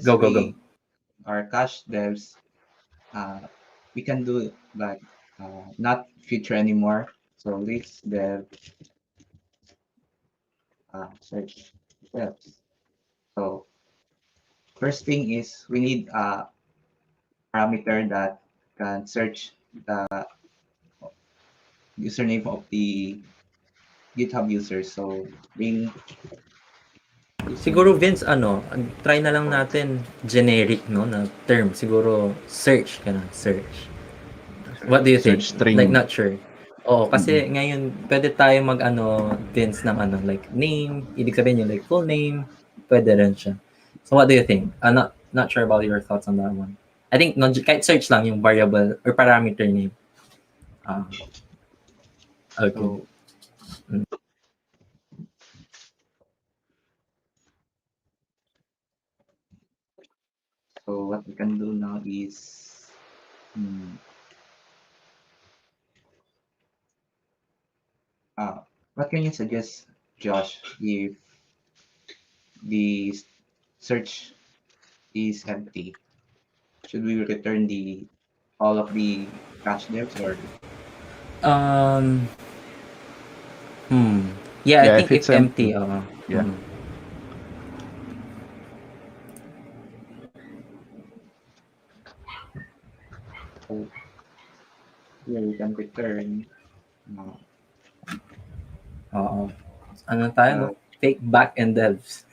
Speaker 1: go.
Speaker 3: Our cache devs, we can do like not feature anymore. So list dev search devs. So first thing is we need a parameter that can search the username of the GitHub user. So bring
Speaker 1: siguro Vince, try na lang natin generic, no, na term. Siguro search ka na, search. What do you think?
Speaker 2: String.
Speaker 1: Like, not sure. Oo, kasi ngayon, pwede tayo Vince, ng like name, ibig sabihin yung like full name, pwede rin siya. So what do you think? Not sure about your thoughts on that one. I think, kahit search lang yung variable or parameter name. Okay.
Speaker 3: So what we can do now is what can you suggest, Josh, if the search is empty? Should we return all of the cache devs or?
Speaker 1: Yeah, I think
Speaker 2: if it's
Speaker 1: if empty,
Speaker 2: yeah.
Speaker 3: So here we can return.
Speaker 1: Ano tayo, no? Fake back-end devs.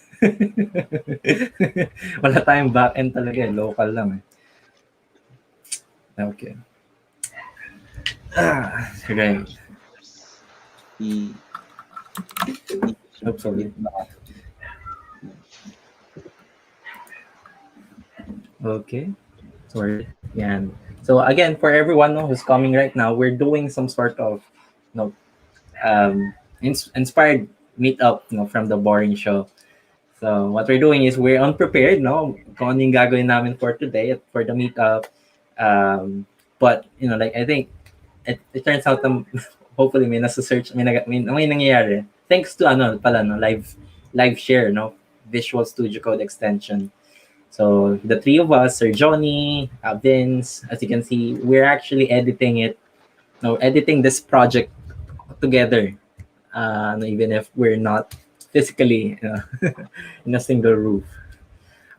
Speaker 1: Wala tayong back-end talaga local lang Okay. Okay. Oops, sorry. Okay. Sorry. Yan. So again, for everyone who's coming right now, we're doing some sort of inspired meetup from the boring show. So what we're doing is we're unprepared, kung ano yung gagawin namin for today for the meetup. But like I think it turns out hopefully may nasa search may nangyayari. Thanks to live share, Visual Studio Code extension. So the three of us, Sir Johnny, Vince, as you can see, we're actually editing this project together. Even if we're not physically in a single roof.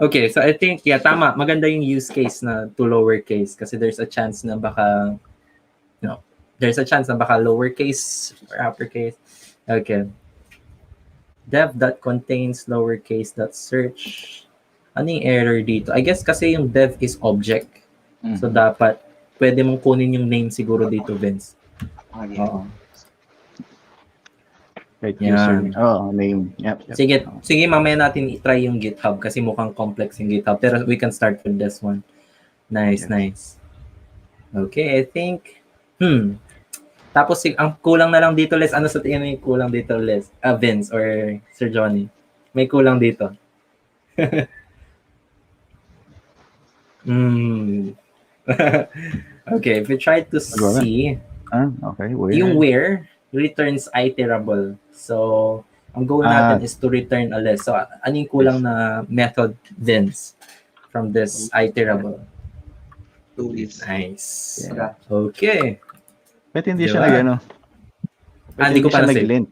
Speaker 1: Okay, so I think, tama. Maganda yung use case na to lowercase kasi there's a chance na baka, lowercase or uppercase. Okay. Dev.contains lowercase.search. Ano yung error dito? I guess kasi yung dev is object. So dapat, pwede mong kunin yung name siguro dito, Vince. Oo.
Speaker 2: Right, user. Name. Yep.
Speaker 1: Sige, mamaya natin i-try yung GitHub kasi mukhang complex yung GitHub. Pero we can start with this one. Nice. Okay, I think, tapos ang kulang na lang dito, Les. Ano sa tingin mo yung kulang dito, Les? Vince or Sir Johnny? May kulang dito. Okay, if we try to
Speaker 2: Go ahead.
Speaker 1: see,
Speaker 2: Okay,
Speaker 1: yung
Speaker 2: where?
Speaker 1: where returns iterable. So, ang goal
Speaker 2: Ah,
Speaker 1: natin is to return a list. So, ano yung kulang na method Vince from this iterable?
Speaker 3: To list.
Speaker 1: Nice.
Speaker 2: yeah.
Speaker 1: Okay.
Speaker 2: Ba't hindi
Speaker 1: Di
Speaker 2: siya
Speaker 1: ba?
Speaker 2: ba't
Speaker 1: Hindi
Speaker 2: hindi
Speaker 1: ko pa
Speaker 2: siya
Speaker 1: na-save.
Speaker 2: nag-lint?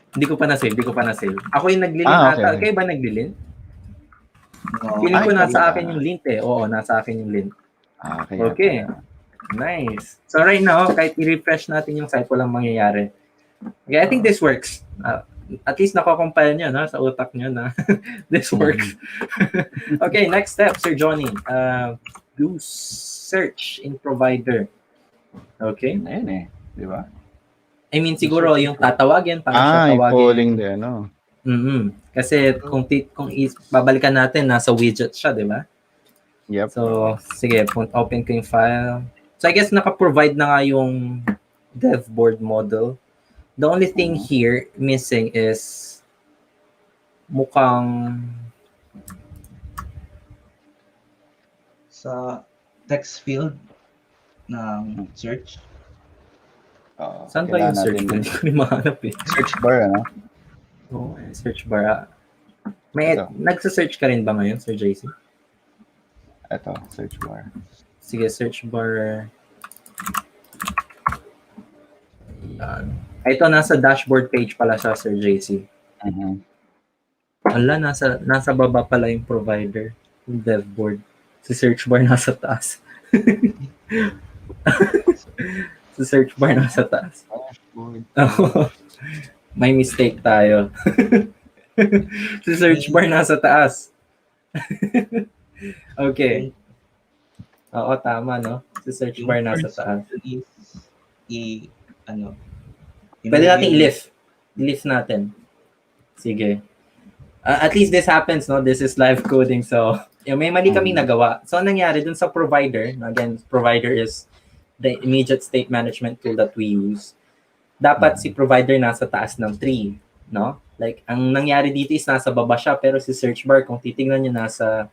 Speaker 1: Hindi ko pa na-save. Ako yung naglilin
Speaker 2: Ah, okay,
Speaker 1: ata.
Speaker 2: okay.
Speaker 1: Kayo ba naglilin?
Speaker 3: No,
Speaker 1: Feeling ko
Speaker 2: Ikaw
Speaker 1: nasa
Speaker 2: ba?
Speaker 1: akin yung lint eh. Oo, nasa akin yung lint.
Speaker 2: Okay,
Speaker 1: Okay.
Speaker 2: yata.
Speaker 1: Nice. So right now, kahit i-refresh natin yung site, walang mangyayari. Okay, I think this works. At least nakakompile nyo no, sa utak nyo na this works. Okay, next step, Sir Johnny. Do search in provider. Okay.
Speaker 2: Ayun eh, di ba?
Speaker 1: I mean, siguro yung tatawagin, paano siya
Speaker 2: Yung polling
Speaker 1: tawagin?
Speaker 2: din, no?
Speaker 1: Kasi kung babalikan natin, nasa widget siya, di ba?
Speaker 2: Yep.
Speaker 1: So, sige, open ko yung file. So, I guess naka-provide na nga yung dev board model. The only thing here missing is mukhang
Speaker 3: sa text field ng search.
Speaker 1: saan ba yung search? Hindi ko rin mahanap eh.
Speaker 2: Search bar, ano?
Speaker 1: Oh, search bar. May
Speaker 2: Ito.
Speaker 1: nagsa-search ka rin ba ngayon, Sir JC?
Speaker 2: Ito, search bar.
Speaker 1: Sige, search bar. Ito, nasa dashboard page pala siya, Sir JC. Ala, nasa baba pala yung provider, yung dev board. Si search bar nasa taas. Si search bar nasa taas. May mistake tayo. Si search bar nasa taas. Okay. Oo, tama, no? Si search bar nasa taas. Pwede natin i-lift. I-lift natin. Sige. At least this happens, no? This is live coding. So, may mali kaming nagawa. So, anong nangyari dun sa provider, again, provider is the immediate state management tool that we use. Dapat si provider nasa taas ng tree, no? Like, ang nangyari dito is nasa baba siya, pero si search bar, kung titignan nyo, nasa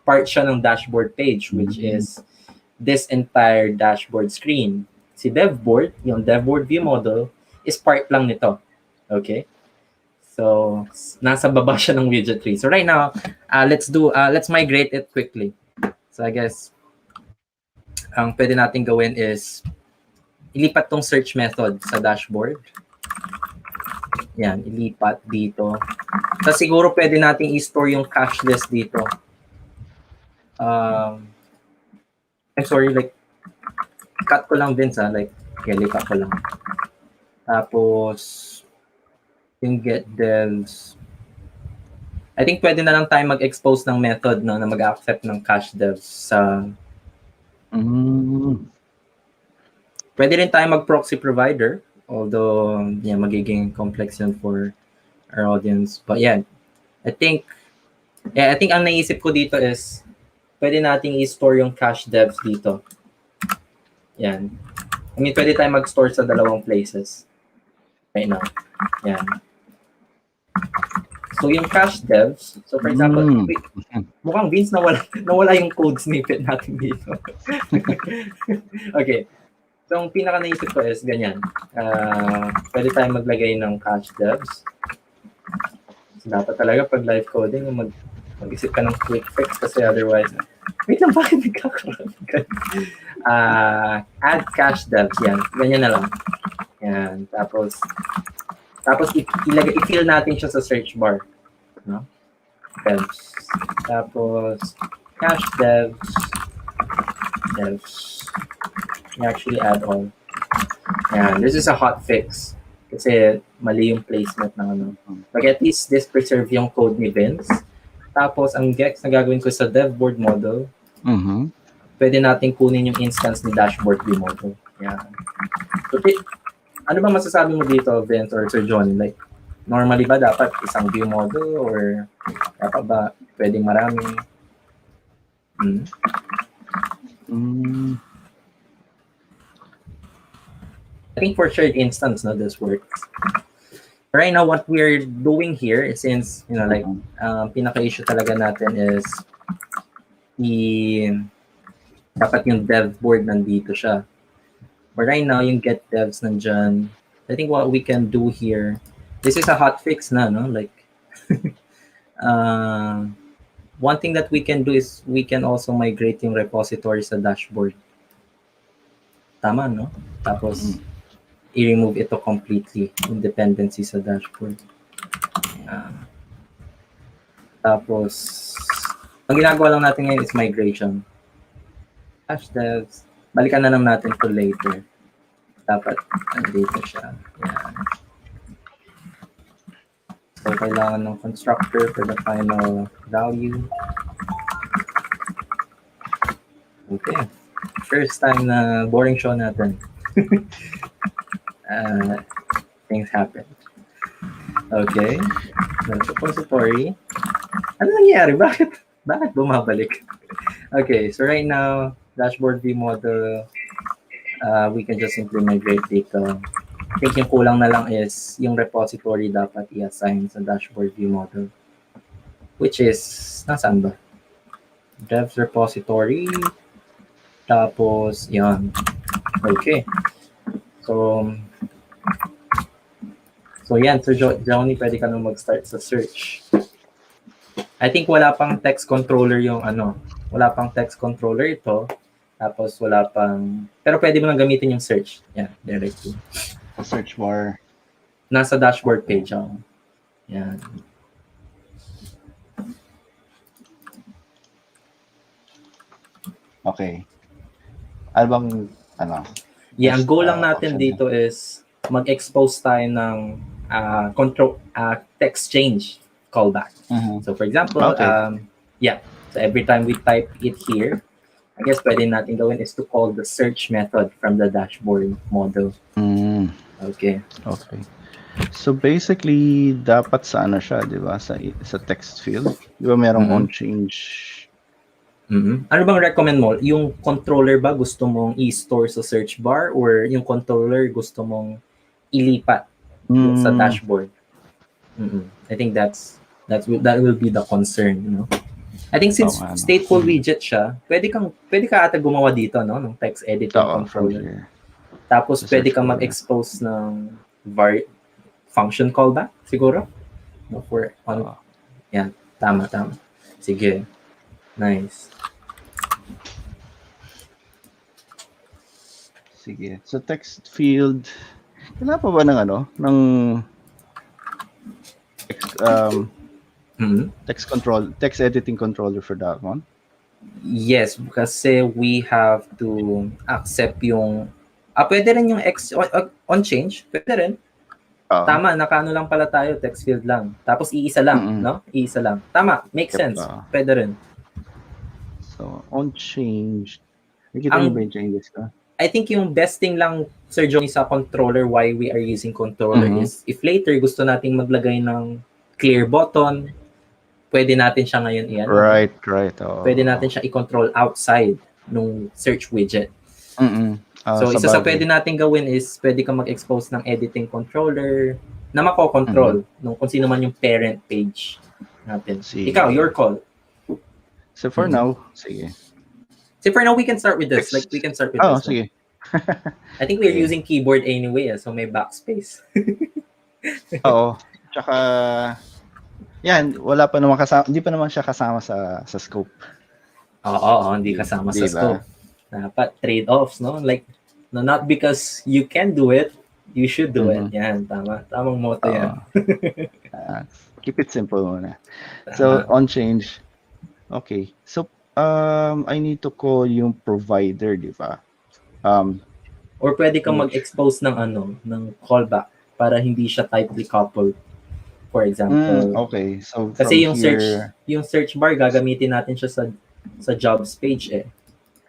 Speaker 1: part siya ng dashboard page, which is this entire dashboard screen. Si devboard, yung devboard view model, is part lang nito. Okay? So, nasa baba siya ng widget tree. So right now, let's migrate it quickly. So I guess, ang pwede natin gawin is, ilipat tong search method sa dashboard. Yan, ilipat dito. So siguro pwede natin i-store yung cache list dito. I'm sorry, like, cut ko lang din sa, like, lipat ko lang. Tapos, yung get devs. I think pwede na lang tayo mag-expose ng method no, na mag-accept ng cache devs sa... Pwede rin tayo mag-proxy provider, although yeah, magiging complex yun for our audience. But yeah, I think ang naisip ko dito is pwede nating i-store yung cache devs dito. Yan. I mean, pwede tayo mag-store sa dalawang places right now. Yan. So yung cache devs, so for example, mukhang Vince nawala yung code snippet natin dito. Okay. So ang pinaka naisip ko is ganyan. Pwede tayong maglagay ng cache devs. So, dapat talaga pag live coding, mag-isip ka ng quick fix kasi otherwise, wait lang, bakit nagkakaroon? Add cache devs, yan. Ganyan na lang. Yan. Tapos i-fill natin siya sa search bar. No? Devs. Tapos, cache devs. You actually add all. Yan. This is a hot fix. Kasi mali yung placement ng ano. But at least this preserve yung code ni Vince. Tapos, ang gex na gagawin ko sa dev board model, pwede natin kunin yung instance ni dashboard view model. Yan. So, ano ba masasabi mo dito, Vince or Sir John? Like, normally ba dapat isang view model or dapat ba pwedeng marami? I think for shared instance, no, this works. Right now, what we're doing here, since, you know, like, pinaka-issue talaga natin is Dapat yung dev board nandito siya. But right now, yung get devs nandyan. I think what we can do here, this is a hot fix na, no? Like, one thing that we can do is we can also migrate yung repository sa dashboard. Tama, no? Tapos, i-remove ito completely, yung dependency sa dashboard. Tapos, ang ginagawa lang natin ngayon is migration. Hash devs. Balikan na lang natin to later. Dapat, nandito siya. Yan. So, kailangan ng constructor for the final value. Okay. First time na boring show natin. Things happen. Okay. Repository. Ano nangyari? Bakit bumabalik? Okay, so right now, dashboard view model, we can just simply migrate dito. I think yung kulang na lang is yung repository dapat i-assign sa dashboard view model. Which is, nasaan ba? Devs repository. Tapos, yan. Okay. So yan. So, Johnny, pwede ka nang mag-start sa search. I think wala pang text controller yung wala pang text controller ito. Tapos wala pang, pero pwede mo nang gamitin yung search. Yeah, directly.
Speaker 2: Search bar.
Speaker 1: Nasa dashboard page ako. Yan.
Speaker 2: Okay. Ano bang,
Speaker 1: Yeah, ang goal lang natin dito is mag-expose tayo ng text change callback. So for example, yeah. So every time we type it here, I guess pwede natin gawin is to call the search method from the dashboard model. Okay.
Speaker 2: Okay. So basically, dapat sa siya, di ba? Sa text field. Di ba merong on change?
Speaker 1: Ano bang recommend mo? Yung controller ba gusto mong i-store sa search bar or yung controller gusto mong ilipat sa dashboard? I think that will be the concern, you know. I think since stateful widget siya, pwede ka ata gumawa dito, no, ng text editing controller. Tapos pwede kang mag-expose ng function callback siguro. No, for yeah, tama. Sige. Nice.
Speaker 2: Sige. So text field, kailangan pa ba ng text editing controller for that one?
Speaker 1: Yes, kasi we have to accept yung pwede rin yung on change, pwede rin. Tama, nakaano lang pala tayo, text field lang. Tapos iisa lang, no? Iisa lang. Tama, makes sense. Pwede rin.
Speaker 2: So, on change. Nakita niyo ba yung changes ka?
Speaker 1: I think yung best thing lang, Sir Johnny, sa controller, why we are using controller is if later gusto nating maglagay ng clear button, pwede natin siya ngayon i-ano.
Speaker 2: Right.
Speaker 1: Pwede natin siya i-control outside nung search widget. So, isa sa pwede natin gawin is pwede kang mag-expose ng editing controller na mako-control nung kung sino man yung parent page natin. Ikaw, your call.
Speaker 2: So for now, sige.
Speaker 1: So for now, we can start with this. Like, we can start with this.
Speaker 2: Sige.
Speaker 1: I think we're using keyboard anyway, so may backspace.
Speaker 2: Oo. Tsaka, yan, wala pa naman kasama, hindi pa naman siya kasama sa scope.
Speaker 1: Oo, hindi kasama sa scope. Dapat trade-offs, no? Like, no, not because you can do it, you should do it. Yan, tama. Tamang motto yan.
Speaker 2: Keep it simple muna. So, on change. Okay. So, I need to call yung provider, di ba?
Speaker 1: Or pwede kang mag-expose ng ng callback para hindi siya tightly coupled. For example.
Speaker 2: Okay. So,
Speaker 1: kasi yung search bar gagamitin natin siya sa jobs page eh.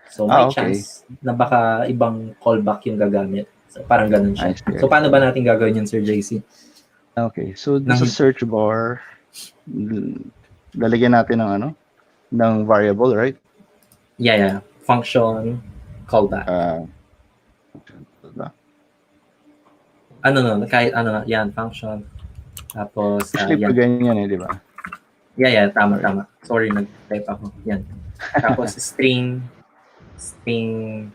Speaker 1: So, may chance na baka ibang callback yung gagamit. So, parang ganun siya. So, paano ba natin gagawin yun, Sir JC?
Speaker 2: Okay. So, sa search bar, lalagyan natin ng variable, right?
Speaker 1: Yeah. Function, callback. Kahit yan, function. Tapos,
Speaker 2: yan. Ganyan di ba?
Speaker 1: Yeah, tama. Sorry, nag-type ako. Yan. Tapos, string, string,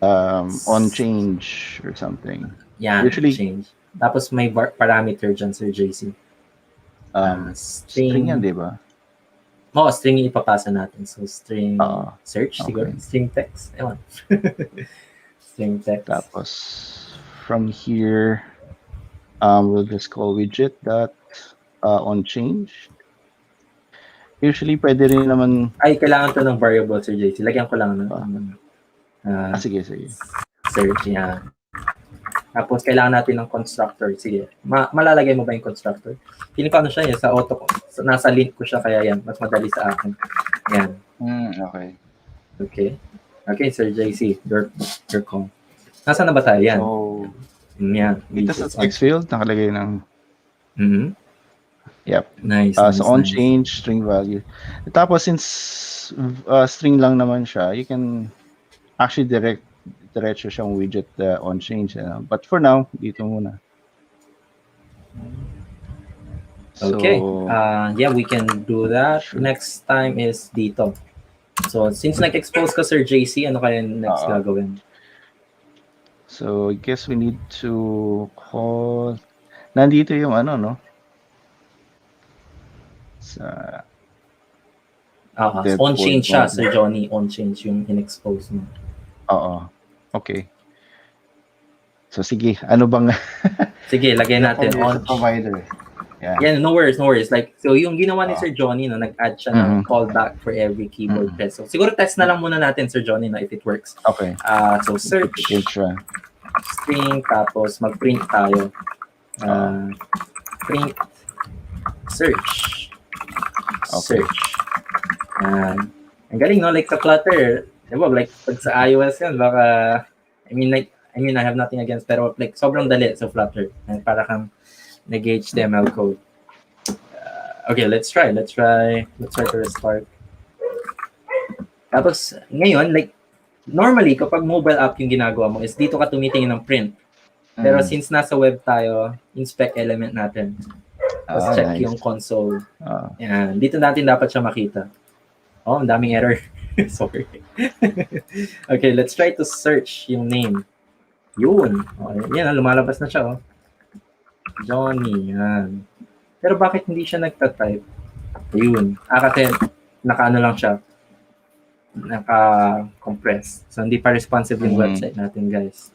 Speaker 2: On change or something.
Speaker 1: yan,
Speaker 2: Usually,
Speaker 1: change. Tapos may parameter dyan, Sir JC.
Speaker 2: string yan,
Speaker 1: String,
Speaker 2: di ba?
Speaker 1: string yung ipapasa natin. So, string search, siguro.
Speaker 2: okay.
Speaker 1: String text. Ewan. String text.
Speaker 2: Tapos, from here, we'll just call widget dot on change. Usually, pwede rin naman...
Speaker 1: Ay, kailangan to ng variable, Sir JC. Lagyan ko lang ng
Speaker 2: sige.
Speaker 1: search, yan. Tapos, kailangan natin ng constructor. Sige. Malalagay mo ba yung constructor? Feeling ko ano siya, sa auto ko. So, nasa link ko siya, kaya yan. Mas madali sa akin. Yan.
Speaker 2: Okay.
Speaker 1: Okay, Sir JC. Your call. Nasaan na ba tayo? Yan.
Speaker 2: So,
Speaker 1: yan.
Speaker 2: dito sa text field, nakalagay ng... Yep.
Speaker 1: Nice.
Speaker 2: So, on change, string value. Tapos, since string lang naman siya, you can actually diretso siyang widget on change. But for now, dito muna.
Speaker 1: Okay. Yeah, we can do that. Sure. Next time is dito. So, since nag-expose ka, Sir JC, ano kaya next gagawin?
Speaker 2: So, I guess we need to call... Nandito yung ano, no? Sa...
Speaker 1: on change siya, Sir Johnny. On change yung in-expose mo.
Speaker 2: Okay. So, sige. Ano bang...
Speaker 1: sige, lagay natin on
Speaker 2: provider.
Speaker 1: Yeah, no worries. Like, so yung ginawa ni Sir Johnny, no, nag-add siya ng callback for every keyboard press. So, siguro test na lang muna natin, Sir Johnny, no, if it works.
Speaker 2: Okay.
Speaker 1: So, search, string, tapos mag-print tayo. Print, search. Search. Ang galing, no? Like sa Flutter, diba? Like, pag sa iOS yan, baka, I have nothing against, pero like, sobrang dali sa Flutter. Para kang nag-HTML code. Okay, let's try to restart. Tapos, ngayon, like, normally, kapag mobile app yung ginagawa mo, is dito ka tumitingin ng print. Pero since nasa web tayo, inspect element natin. Tapos check yung console. Yan. Dito natin dapat siya makita. Ang daming error. Sorry. Okay, let's try to search yung name. Yun. Okay, yan, lumalabas na siya. Johnny. Yan. Pero bakit hindi siya nagta-type? Yun. Kasi naka-ano lang siya. Naka-compress. So, hindi pa responsive yung website natin, guys.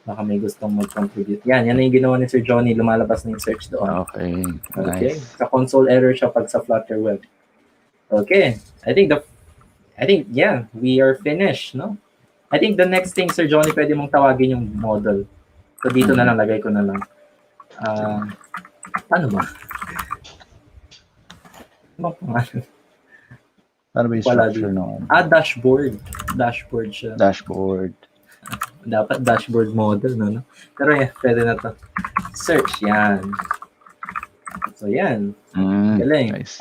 Speaker 1: Baka may gustong mag-contribute. Yan na yung ginawa ni Sir Johnny. Lumalabas na yung search doon.
Speaker 2: Okay.
Speaker 1: Nice. Sa console error siya pag sa Flutter web. Okay. I think we are finished, no? I think the next thing, Sir Johnny, pwede mong tawagin yung model. So, dito na lang, lagay ko na lang. Paano ba? Ano pangalan?
Speaker 2: Ano ba yung structure noon?
Speaker 1: Dashboard. Dashboard siya.
Speaker 2: Dashboard.
Speaker 1: Dapat dashboard model, no? Pero yan, pwede na to. Search, yan. So, yan. Galing.
Speaker 2: Nice.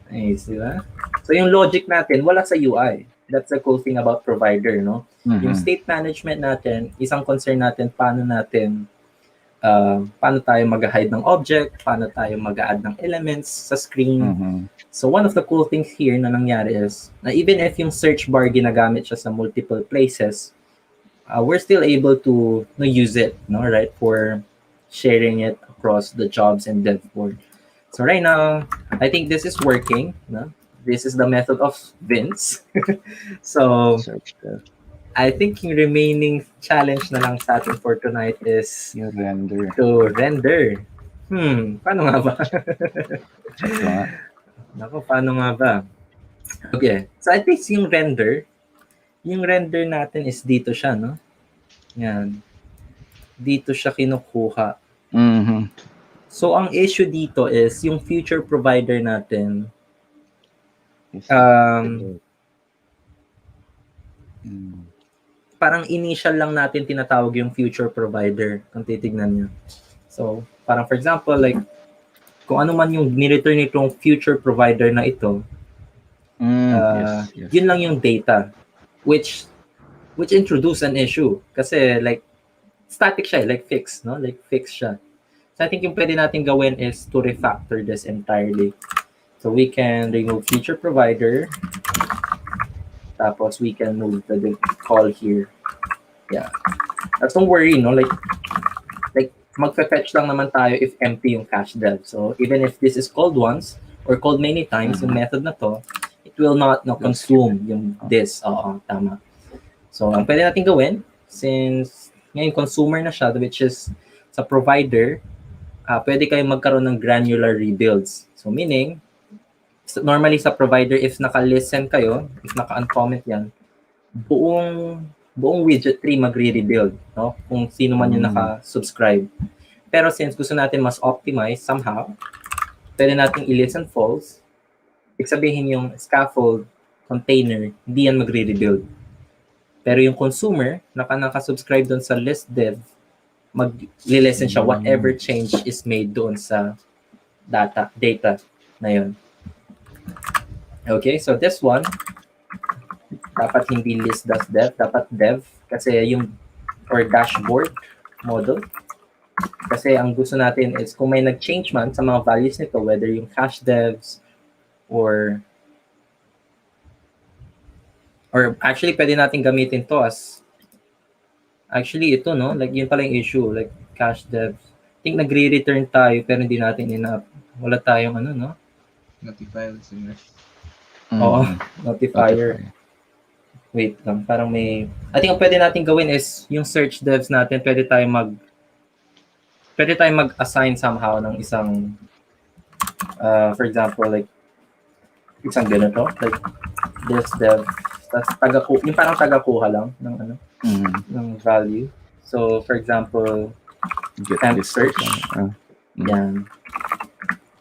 Speaker 1: Nice, di ba? So, yung logic natin, wala sa UI. That's the cool thing about provider, no? Yung state management natin, isang concern natin, paano tayo mag-hide ng object, paano tayo mag-add ng elements sa screen. So, one of the cool things here na nangyari is, na even if yung search bar ginagamit siya sa multiple places, we're still able to use it, no, right, for sharing it across the jobs and dev board. So right now, I think this is working. No? This is the method of Vince. So I think yung remaining challenge na lang sa atin for tonight is to render. Paano nga ba? Naku, paano nga ba? Okay, so I think yung render natin is dito siya, no? Yan. Dito siya kinukuha. So, ang issue dito is yung future provider natin. Parang initial lang natin tinatawag yung future provider kung titignan nyo. So, parang for example, like, kung ano man yung ni-return nitong future provider na ito, yun lang yung data. Which introduce an issue. Kasi, like, static siya, like fixed, no? Like, fixed siya. So, I think yung pwede natin gawin is to refactor this entirely. So, we can remove feature provider. Tapos we can move the call here. Yeah. That's don't worry, no? Like magfe-fetch lang naman tayo if empty yung cache dev. So even if this is called once or called many times, yung method na to, it will not consume yung this. Oo, tama. So ang pwede natin gawin, since ngayon consumer na siya, which is sa provider, pwede kayong magkaroon ng granular rebuilds. So meaning, normally sa provider, if naka-listen kayo, if naka-uncomment yan, buong widget tree magre-rebuild, no? Kung sino man yung naka-subscribe. Pero since gusto natin mas optimize somehow, pwede natin i-listen false. Ibig sabihin yung scaffold container, hindi yan magre-rebuild. Pero yung consumer, naka-subscribe doon sa list dev, mag-listen siya whatever change is made doon sa data na yun. Okay, so this one, dapat hindi list.dev, dapat dev, kasi yung, or dashboard model. Kasi ang gusto natin is kung may nag-change man sa mga values nito, whether yung cache devs, or actually, pwede natin gamitin to as, actually, ito, no? Like, yun pala yung issue, like, cache devs. I think nagre-return tayo, pero hindi natin wala tayong no?
Speaker 3: Notify listeners.
Speaker 1: Oo, notifier. Wait lang, parang may, I think ang pwede natin gawin is, yung search devs natin, pwede tayong mag-assign somehow ng isang, for example, like, isang ganito, like, this dev, tapos yung parang taga-kuha lang ng ng value. So, for example, temp search. Yan.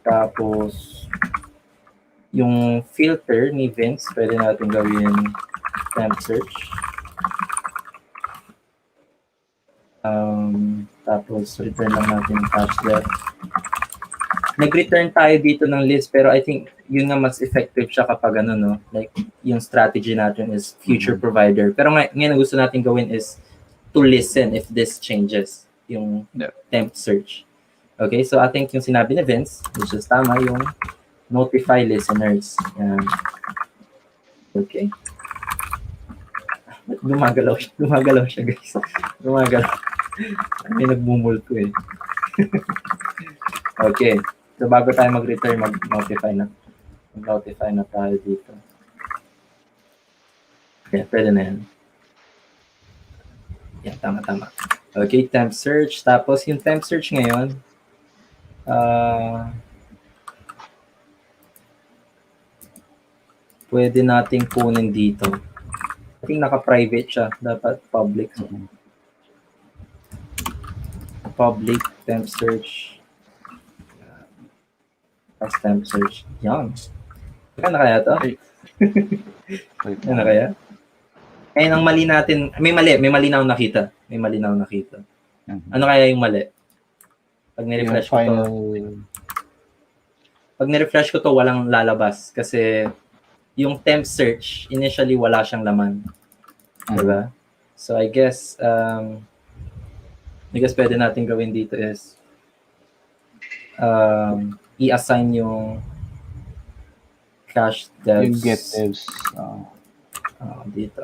Speaker 1: Tapos, yung filter ni Vince, pwede natin gawin temp search. Tapos, return lang natin yung cache dev. Nag-return tayo dito ng list, pero I think yun nga mas effective siya kapag no? Like, yung strategy natin is future provider. Pero ngayon ang gusto natin gawin is to listen if this changes, yung temp search. Okay, so I think yung sinabi ni Vince, which is tama, yung notify listeners. Yan. Okay. Gumagalaw siya, guys. Gumagalaw. May nagmumulto eh. Okay. So bago tayo mag-return, mag-notify na tayo dito. Yeah, pwede na yan. Yeah, tama. Okay, temp search. Tapos yung temp search ngayon, pwede nating kunin dito. I think naka-private siya. Dapat public. So. Public temp search. Temp search. Yan. Ano kaya to? Ano kaya? Ayun ang mali natin. May mali na akong nakita. Ano kaya yung mali? Pag ni-refresh ko to. Pag ni-refresh ko to, walang lalabas. Kasi yung temp search, initially wala siyang laman. Diba? So I guess pwede natin gawin dito is i-assign yung cache devs.
Speaker 2: Yung get devs.
Speaker 1: Dito.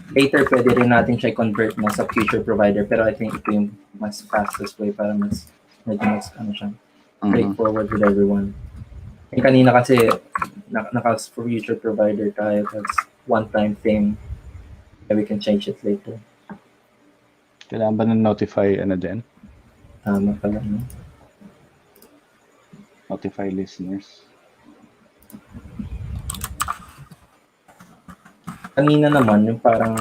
Speaker 1: Later, pwede rin natin siya convert na sa future provider. Pero I think ito yung mas fastest way para medyo mas straightforward with everyone. Eh, kanina kasi naka-future provider tayo. That's one-time thing. We can change it later.
Speaker 2: Kailangan ba ng notify din?
Speaker 1: Tama pala, no?
Speaker 2: Notify listeners.
Speaker 1: Kanina naman, yung parang...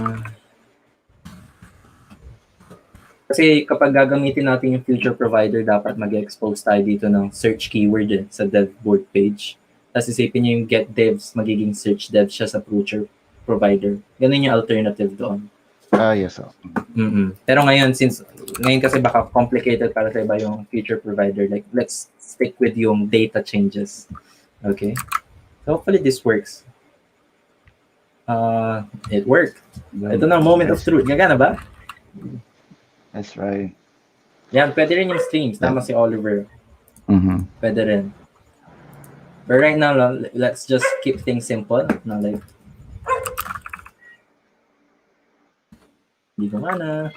Speaker 1: Kasi kapag gagamitin natin yung future provider, dapat mag-expose tayo dito ng search keyword sa dev board page. Tapos isipin nyo yung get devs, magiging search dev siya sa future provider. Ganun yung alternative doon.
Speaker 2: Yes.
Speaker 1: Pero ngayon kasi baka complicated para sa iba yung future provider. Like, let's stick with yung data changes. Okay? So hopefully this works. It worked. Ito na, moment of truth. Gagana ba?
Speaker 2: That's right.
Speaker 1: Yan, pwede rin yung streams. Tama si Oliver. Pwede rin. But right now, let's just keep things simple. No, like, hindi ko mana.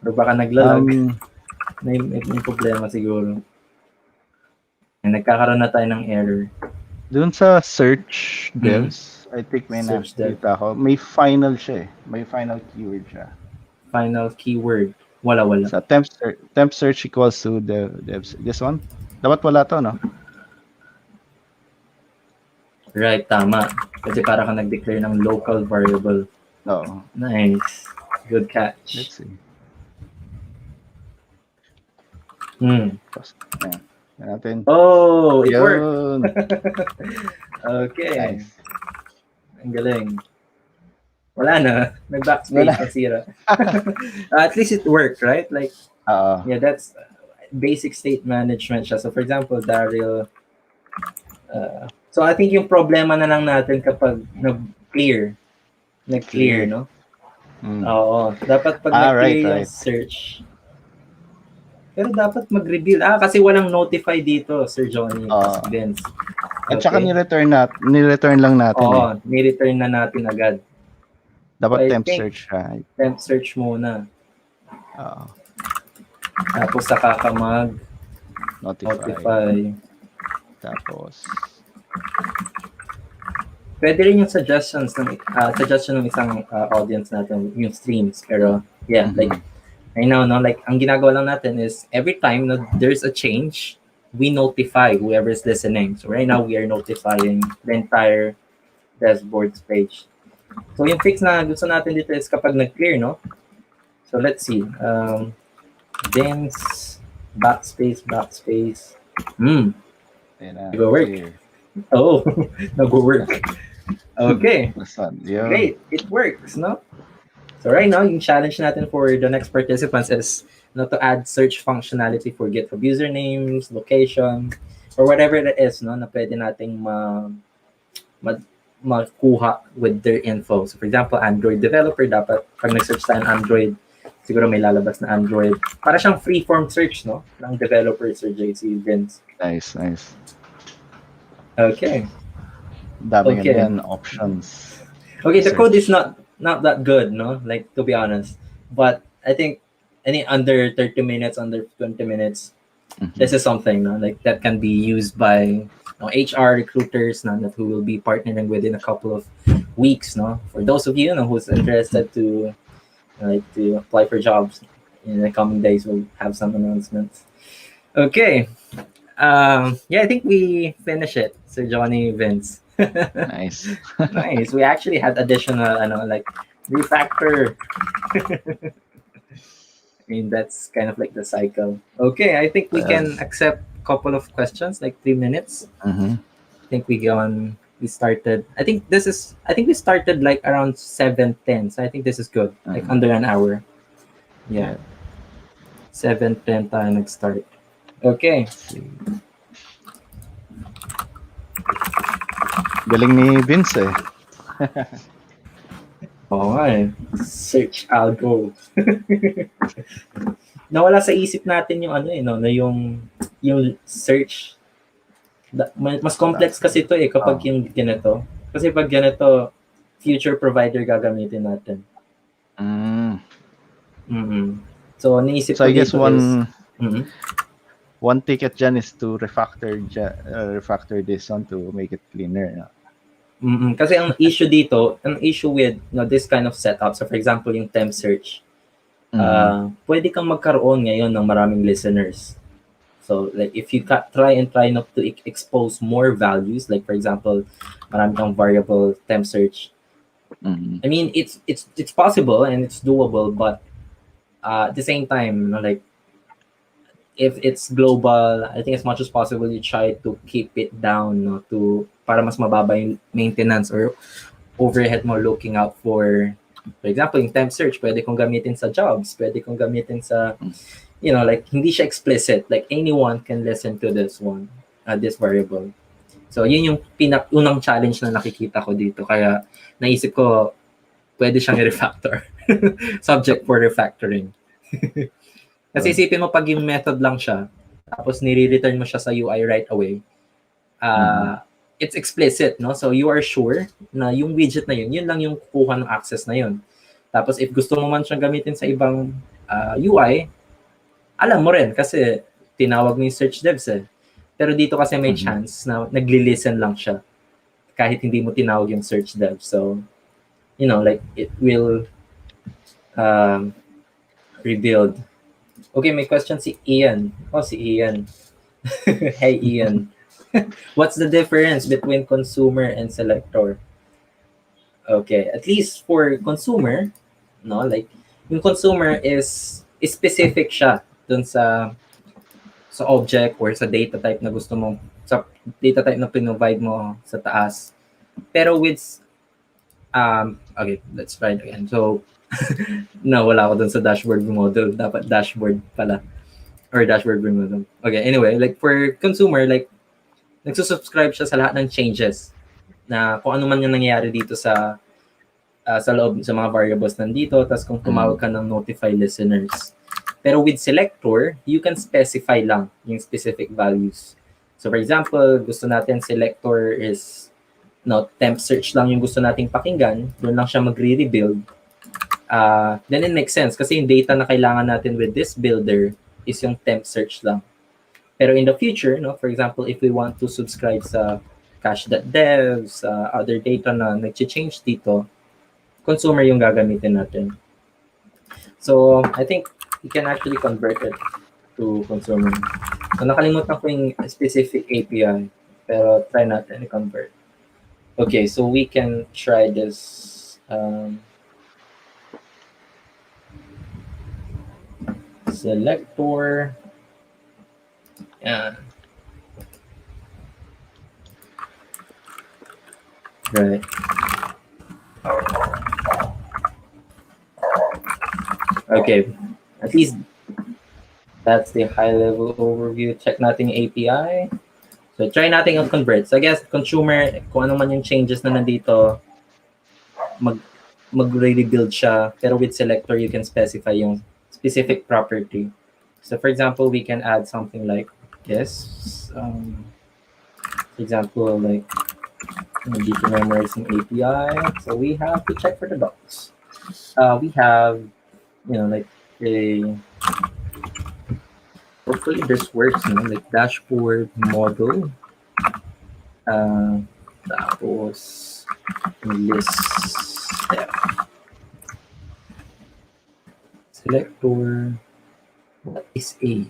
Speaker 1: Or baka naglalag. May problema siguro. Nagkakaroon na tayo ng error.
Speaker 2: Doon sa search devs, I think may
Speaker 1: Search dev.
Speaker 2: nakita ko. May final siya eh. May final keyword siya.
Speaker 1: Final keyword. Wala.
Speaker 2: Sa temp search equals to devs. This one? Dapat wala to, no?
Speaker 1: Right, tama. Kasi para ka nag-declare ng local variable.
Speaker 2: Oo.
Speaker 1: Nice. Good catch.
Speaker 2: Let's see. Tapos, ayan. Yan natin.
Speaker 1: Oh, it worked.
Speaker 2: Yun.
Speaker 1: Okay.
Speaker 2: Nice.
Speaker 1: Ang galing. Wala na. Nag-backspace
Speaker 2: Wala.
Speaker 1: na sira. At least it worked, right? Like, yeah, that's basic state management siya. So, for example, Daryl, so I think yung problema na lang natin kapag nag-clear, no? Oo. Dapat pag nag-clear yung search, pero dapat mag-reveal. Kasi walang notify dito, Sir Johnny. Vince.
Speaker 2: At saka ni-return lang natin.
Speaker 1: Oo, ni-return na natin agad.
Speaker 2: Dapat temp search siya.
Speaker 1: Temp search muna. Tapos saka ka mag-notify.
Speaker 2: Tapos
Speaker 1: pwede rin yung suggestion ng isang audience natin, yung streams. Pero yeah, like right now, no, like ang ginagawa lang natin is every time there's a change, we notify whoever's listening. So right now we are notifying the entire dashboard page. So yung fix na gusto natin dito is kapag nag-clear, no? So let's see. Vince, backspace. Nag-work. Oh, nag-work. Okay. Great. It works, no? So right now, yung challenge natin for the next participants is to add search functionality for GitHub usernames, location, or whatever it is, no, na pwede nating makuha with their info. So for example, Android developer, dapat pag nag-search tayo ng Android, siguro may lalabas na Android. Para siyang free-form search, no? Ng developer, Sir JC Vince.
Speaker 2: Nice.
Speaker 1: Okay.
Speaker 2: Dami yan options.
Speaker 1: Okay, the code is not that good, no? Like, to be honest. But I think under 30 minutes, under 20 minutes, this is something, no? Like, that can be used by HR recruiters, no? That who will be partnering within a couple of weeks, no? For those of you, who's interested to apply for jobs in the coming days, we'll have some announcements. Okay. Yeah, I think we finish it, Sir Johnny, Vince.
Speaker 2: Nice.
Speaker 1: Nice. We actually had additional, like refactor. I mean, that's kind of like the cycle. Okay, I think we can accept a couple of questions, like 3 minutes. I think we started. I think we started like around 7:10. So I think this is good. Like under an hour. Yeah. 7:10 tayo nag-start. Okay.
Speaker 2: Galing ni Vince eh.
Speaker 1: Oo nga eh. Search algo. Nawala sa isip natin yung na yung search. Mas complex kasi ito eh kapag yung ganito. Kasi pag ganito, future provider gagamitin natin. So, naisip ko
Speaker 2: I guess
Speaker 1: dito
Speaker 2: one ticket dyan is to refactor this one to make it cleaner. No?
Speaker 1: Kasi ang issue with this kind of setup, so for example, yung temp search, pwede kang magkaroon ngayon ng maraming listeners. So like if you try not to expose more values, like for example, marami kang variable temp search. I mean, it's possible and it's doable, but at the same time, like if it's global, I think as much as possible you try to keep it down, para mas mababa yung maintenance or overhead mo looking out for example, yung temp search, pwede kong gamitin sa jobs, pwede kong gamitin sa, like hindi siya explicit, like anyone can listen to this one, this variable. So yun yung unang challenge na nakikita ko dito, kaya naisip ko pwede siyang i-refactor. Subject for refactoring. Kasi isipin mo pag yung method lang siya, tapos nire-return mo siya sa UI right away, it's explicit, no? So you are sure na yung widget na yun lang yung kukuha ng access na yun. Tapos if gusto mo man siyang gamitin sa ibang UI, alam mo rin kasi tinawag mo yung search devs eh. Pero dito kasi may
Speaker 2: Mhm.
Speaker 1: chance na nagli-listen lang siya kahit hindi mo tinawag yung search dev. So, like it will um, rebuild. Okay, may question si Ian. Oh, si Ian. Hey, Ian. What's the difference between consumer and selector? Okay, at least for consumer, no, like yung consumer is specific siya dun sa object or sa data type na gusto mo, sa data type na provide mo sa taas. Pero with okay, let's try it again. So no, wala ako dun sa dashboard model. Dapat dashboard pala or dashboard model. Okay, anyway, like for consumer, like nagsusubscribe siya sa lahat ng changes na kung ano man yung nangyayari dito sa loob sa mga variables nandito, tapos kung tumawag ka ng notify listeners. Pero with selector, you can specify lang yung specific values. So for example, gusto natin selector is temp search lang yung gusto nating pakinggan, doon lang siya magre-rebuild. Then it makes sense kasi yung data na kailangan natin with this builder is yung temp search lang. Pero in the future, for example, if we want to subscribe sa cache.dev, sa other data na nag-change dito, consumer yung gagamitin natin. So, I think we can actually convert it to consumer. So, nakalimutan ko yung specific API, pero try natin i-convert. Okay, so we can try this. Selector. Yeah. Right. Okay, at least that's the high-level overview. Check natin yung API. So, try natin yung convert. So, I guess, consumer, kung ano man yung changes na nandito, mag-rebuild siya. Pero with selector, you can specify yung specific property. So, for example, we can add something like this. For example, like, dito memorize yung API. So, we have to check for the docs. We have like hopefully this works, like dashboard model, tapos list step, selector, what is a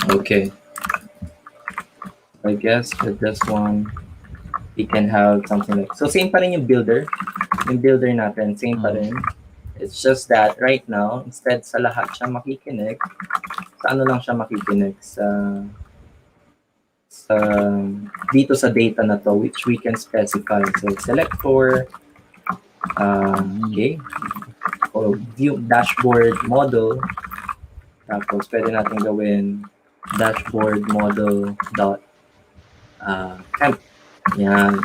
Speaker 1: okay, I guess with this one, we can have something like, so same pa rin yung builder natin, same pa rin. It's just that right now, instead sa lahat siya makikinig, sa ano lang siya makikinig, sa dito sa data na to, which we can specify. So selector, okay, o view dashboard model, tapos pwede natin gawin dashboard model dot temp. Yan.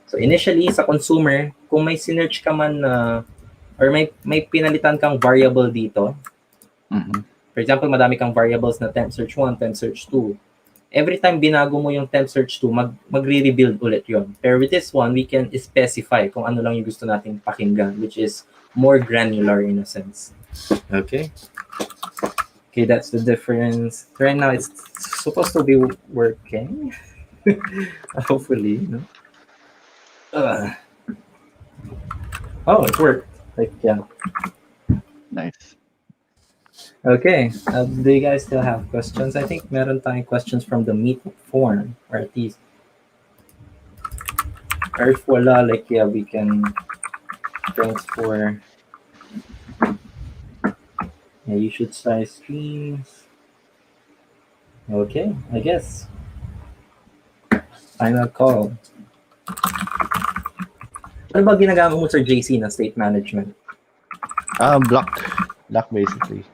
Speaker 1: So initially sa consumer, kung may sinearch ka man or may pinalitan kang variable dito. For example, madami kang variables na temp search 1, temp search 2. Every time binago mo yung temp search 2, magre-rebuild ulit yon. Pero with this one, we can specify kung ano lang yung gusto nating pakinggan, which is more granular in a sense. Okay. Okay, that's the difference. Right now, it's supposed to be working. Hopefully, no? Oh, it worked. Like, yeah.
Speaker 2: Nice.
Speaker 1: Okay. Do you guys still have questions? I think meron tayong questions from the meet form, or at least. Or if wala, like, yeah, we can transfer. Yeah, you should size streams. Okay, I guess. Final call. Ano ba ginagamit mo sa JC na state management?
Speaker 2: Block basically.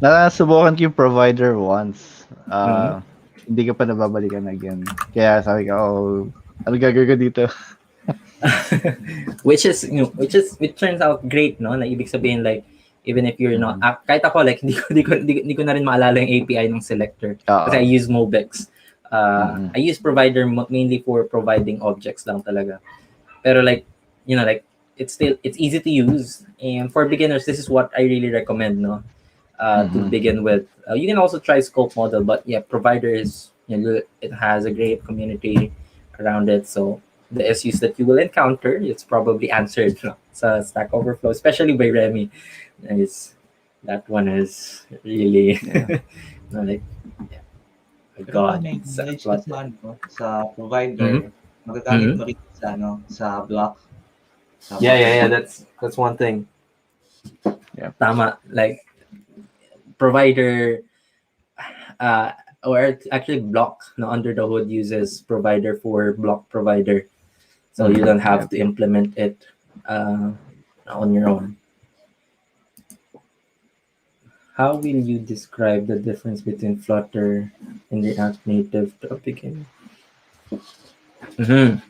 Speaker 2: Nasubukan ko yung provider once. Hindi ka pa nababalikan again. Kaya sabi ko, ano gagawin ko dito?
Speaker 1: which turns out great, no? Na ibig sabihin like Even if you're not,
Speaker 2: Mhm.
Speaker 1: kahit ako, like, hindi ko na rin maalala yung API ng selector. Kasi I
Speaker 2: Oo.
Speaker 1: use Mobex.
Speaker 2: Mhm.
Speaker 1: I use provider mainly for providing objects lang talaga. Pero like, like, it's easy to use. And for beginners, this is what I really recommend, no? To
Speaker 2: Mhm.
Speaker 1: begin with. You can also try scope model, but yeah, provider is, it has a great community around it. So the issues that you will encounter, it's probably answered sa Stack Overflow, especially by Remy. Is that one is really
Speaker 2: Yeah.
Speaker 1: like, yeah, a
Speaker 3: Pero pag
Speaker 1: god
Speaker 3: may
Speaker 1: sa
Speaker 3: knowledge ka
Speaker 1: Flutter.
Speaker 3: sa ano, sa provider,
Speaker 1: Mm-hmm.
Speaker 3: magagamit
Speaker 1: Mm-hmm.
Speaker 3: mo rin sa ano, sa block, sa
Speaker 1: Yeah,
Speaker 3: block
Speaker 1: yeah, yeah.
Speaker 3: model.
Speaker 1: That's one thing.
Speaker 2: Yeah.
Speaker 1: Tama, like provider, uh, or actually block, no, under the hood uses provider for block provider, so you
Speaker 2: Mhm.
Speaker 1: don't
Speaker 2: Yeah.
Speaker 1: have to implement it uh, on your own. How will you describe the difference between Flutter and React Native to begin? Mm-hmm.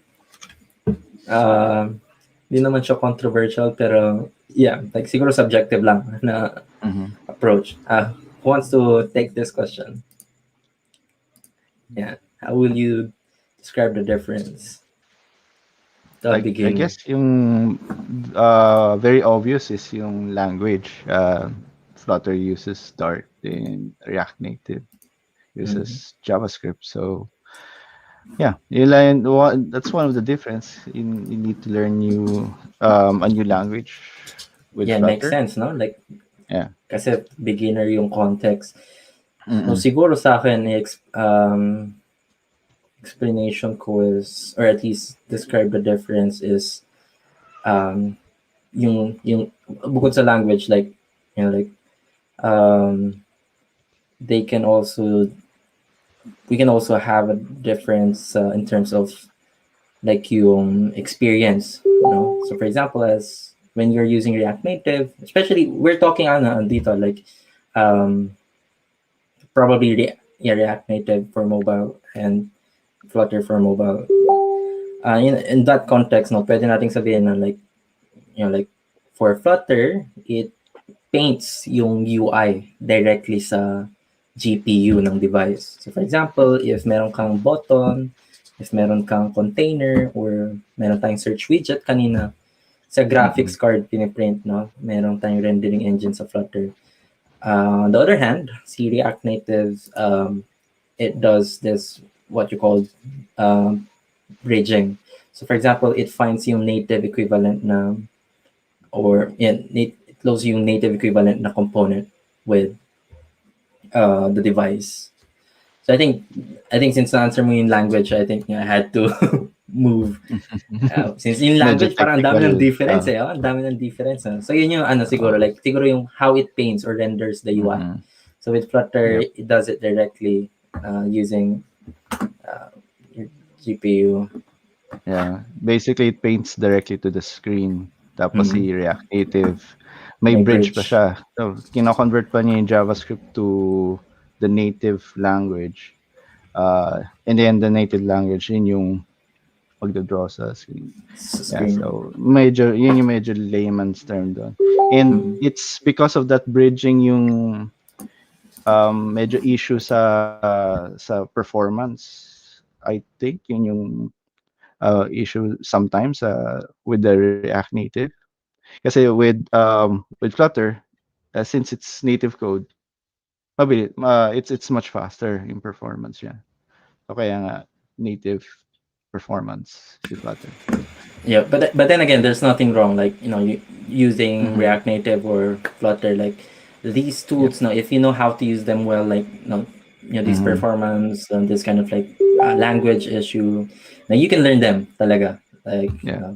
Speaker 1: Di naman siya controversial, pero yeah, like siguro subjective lang na
Speaker 2: Mhm.
Speaker 1: approach. Who wants to take this question? Yeah, how will you describe the difference to
Speaker 2: Like, I
Speaker 1: begin?
Speaker 2: guess yung very obvious is yung language. Flutter uses Dart and React Native
Speaker 1: Mm-hmm.
Speaker 2: uses JavaScript. So yeah, you learn that's one of the difference. You need to learn a new language with
Speaker 1: Yeah, makes
Speaker 2: Flutter.
Speaker 1: sense, no? Like,
Speaker 2: Yeah.
Speaker 1: kasi beginner yung context. So,
Speaker 2: Mm-mm.
Speaker 1: siguro sa akin, explanation ko is, or at least describe the difference is, um, yung, bukod sa language, like, like, um, they can also, we can also have a difference in terms of, like, yung experience, So, for example, as when you're using React Native, especially, we're talking on dito, like, um, probably yeah, React Native for mobile and Flutter for mobile. In that context, no, pwede nating sabihin na, like, like, for Flutter, it paints yung UI directly sa GPU ng device. So, for example, if meron kang button, if meron kang container, or meron tayong search widget kanina, sa
Speaker 2: Mm-mm.
Speaker 1: graphics card piniprint, no? Meron tayong rendering engine sa Flutter. On the other hand, si React Native, it does this, what you call, um, bridging. So, for example, it finds yung native equivalent na, or yeah, it loads yung native equivalent na component with the device. So I think since na-answer mo yung language, I think I had to move. Since yung
Speaker 2: Medyo
Speaker 1: language, parang ang dami ng
Speaker 2: technical.
Speaker 1: difference eh. Oh, ang dami ng difference. So yun yung ano siguro,
Speaker 2: Oo.
Speaker 1: like siguro yung how it paints or renders the UI.
Speaker 2: Mhm.
Speaker 1: So with Flutter,
Speaker 2: Yep.
Speaker 1: it does it directly using uh, your GPU.
Speaker 2: Yeah. Basically, it paints directly to the screen. Tapos
Speaker 1: Mm,
Speaker 2: si React Native, may
Speaker 1: may
Speaker 2: bridge pa
Speaker 1: bridge.
Speaker 2: siya. So, kino-convert pa niya yung JavaScript to the native language. And then the native language, yun yung pagdodraw sa screen.
Speaker 1: Sa
Speaker 2: Yeah,
Speaker 1: screen.
Speaker 2: so yun yung medyo layman's term doon. And
Speaker 1: Mm.
Speaker 2: it's because of that bridging yung medyo issue sa performance. I think yun yung issue sometimes with the React Native. Kasi with Flutter, since it's native code, it's much faster in performance yan. So kaya nga native performance si Flutter.
Speaker 1: Yeah, but then again, there's nothing wrong, like, using
Speaker 2: Mm-hmm.
Speaker 1: React Native or Flutter, like these
Speaker 2: Yep.
Speaker 1: tools. Now, if you know how to use them well, like, these
Speaker 2: Mm-hmm.
Speaker 1: performance and this kind of, like, language issue, now you can learn them talaga. Like,
Speaker 2: Yeah.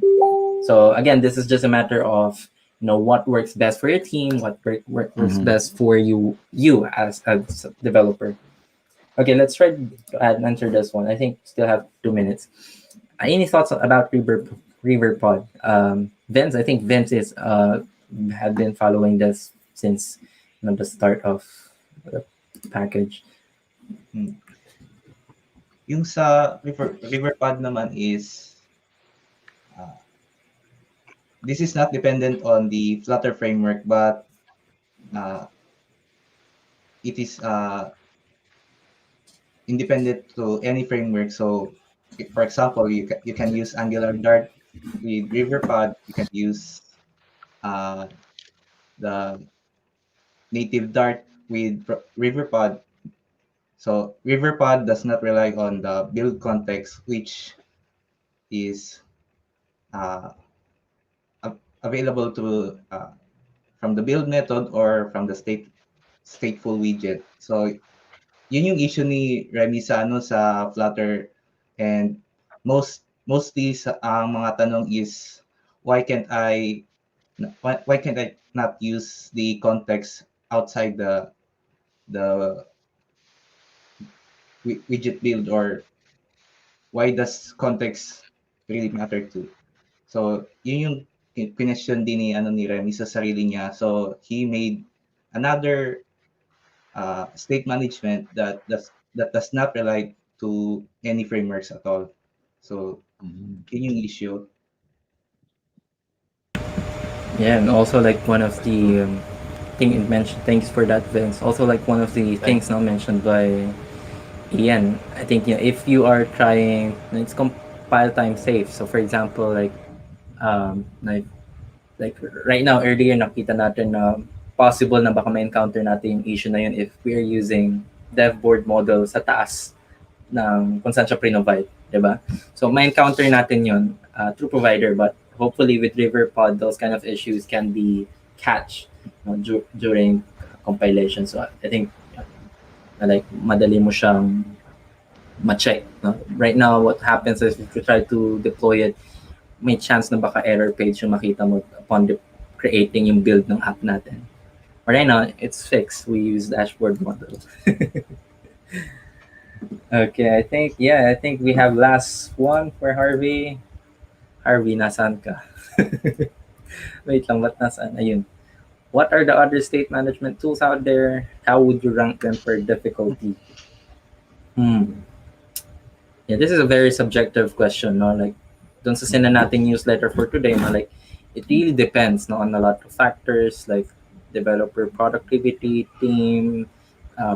Speaker 1: so again, this is just a matter of, what works best for your team, what works
Speaker 2: Mm-hmm.
Speaker 1: best for you as a developer. Okay, let's try to answer this one. I think still have 2 minutes. Any thoughts about River Pod? Vince, I think Vince is had been following this since, the start of the package.
Speaker 3: Hmm. Yung sa Riverpod naman is, uh, this is not dependent on the Flutter framework, but uh, it is independent to any framework. So, for example, you can use Angular Dart with RiverPod. You can use uh, the native Dart with RiverPod. So RiverPod does not rely on the build context, which is uh, available to from the build method or from the stateful widget. So yun yung issue ni Remy sa ano sa Flutter, and mostly sa ang mga tanong is why can't I why can't I not use the context outside the widget build, or why does context really matter too? So, yun yung question din ni ano ni Remy sa sarili niya. So, he made another state management that does not rely to any frameworks at all. So,
Speaker 2: Mhm.
Speaker 3: yun yung issue.
Speaker 1: Yeah, and also like one of the thing it mentioned. Thanks for that, Vince. Also, like one of the
Speaker 2: Thank
Speaker 1: things now mentioned by Ian. I think if you are trying, it's compile time safe. So, for example, like right now earlier nakita natin na possible na baka ma-encounter natin yung issue na yun if we're using dev board model sa taas ng kung saan siya pre-provide, di ba? So, ma-encounter natin yun through provider, but hopefully with RiverPod, those kind of issues can be catch during compilation. So, I think like madali mo siyang ma-check. No? Right now, what happens is if you try to deploy it, may chance na baka error page yung makita mo upon creating yung build ng app natin. But right now, it's fixed. We use dashboard model. Okay, I think we have last one for Harvey. Harvey, nasaan ka? Wait lang, ba't nasaan? Ayun. What are the other state management tools out there? How would you rank them for difficulty? Hmm. Yeah, this is a very subjective question, no? Like, dun sa send nating newsletter for today, no? Like, it really depends, no, on a lot of factors like developer productivity, team,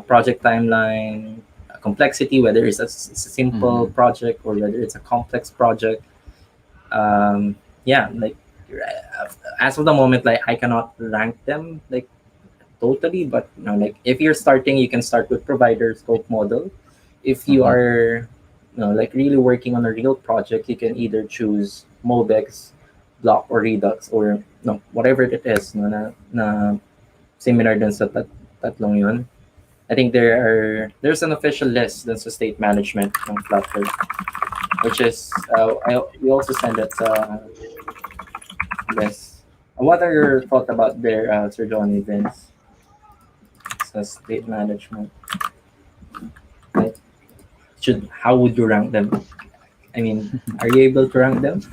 Speaker 1: project timeline, complexity, whether it's a simple
Speaker 2: Mhm.
Speaker 1: project or whether it's a complex project. Yeah, like as of the moment, like I cannot rank them like totally, but like if you're starting, you can start with provider scope model. If you
Speaker 2: Mhm.
Speaker 1: are like really working on a real project, you can either choose Mobex, Block, or Redux, or no, whatever it is na similar dun sa tatlong yun. I think there's an official list dun sa state management ng Flutter, which is we also send it list. What are your thoughts about their Sir Johnny Vince sa state management? Like, how would you rank them? I mean, are you able to rank them?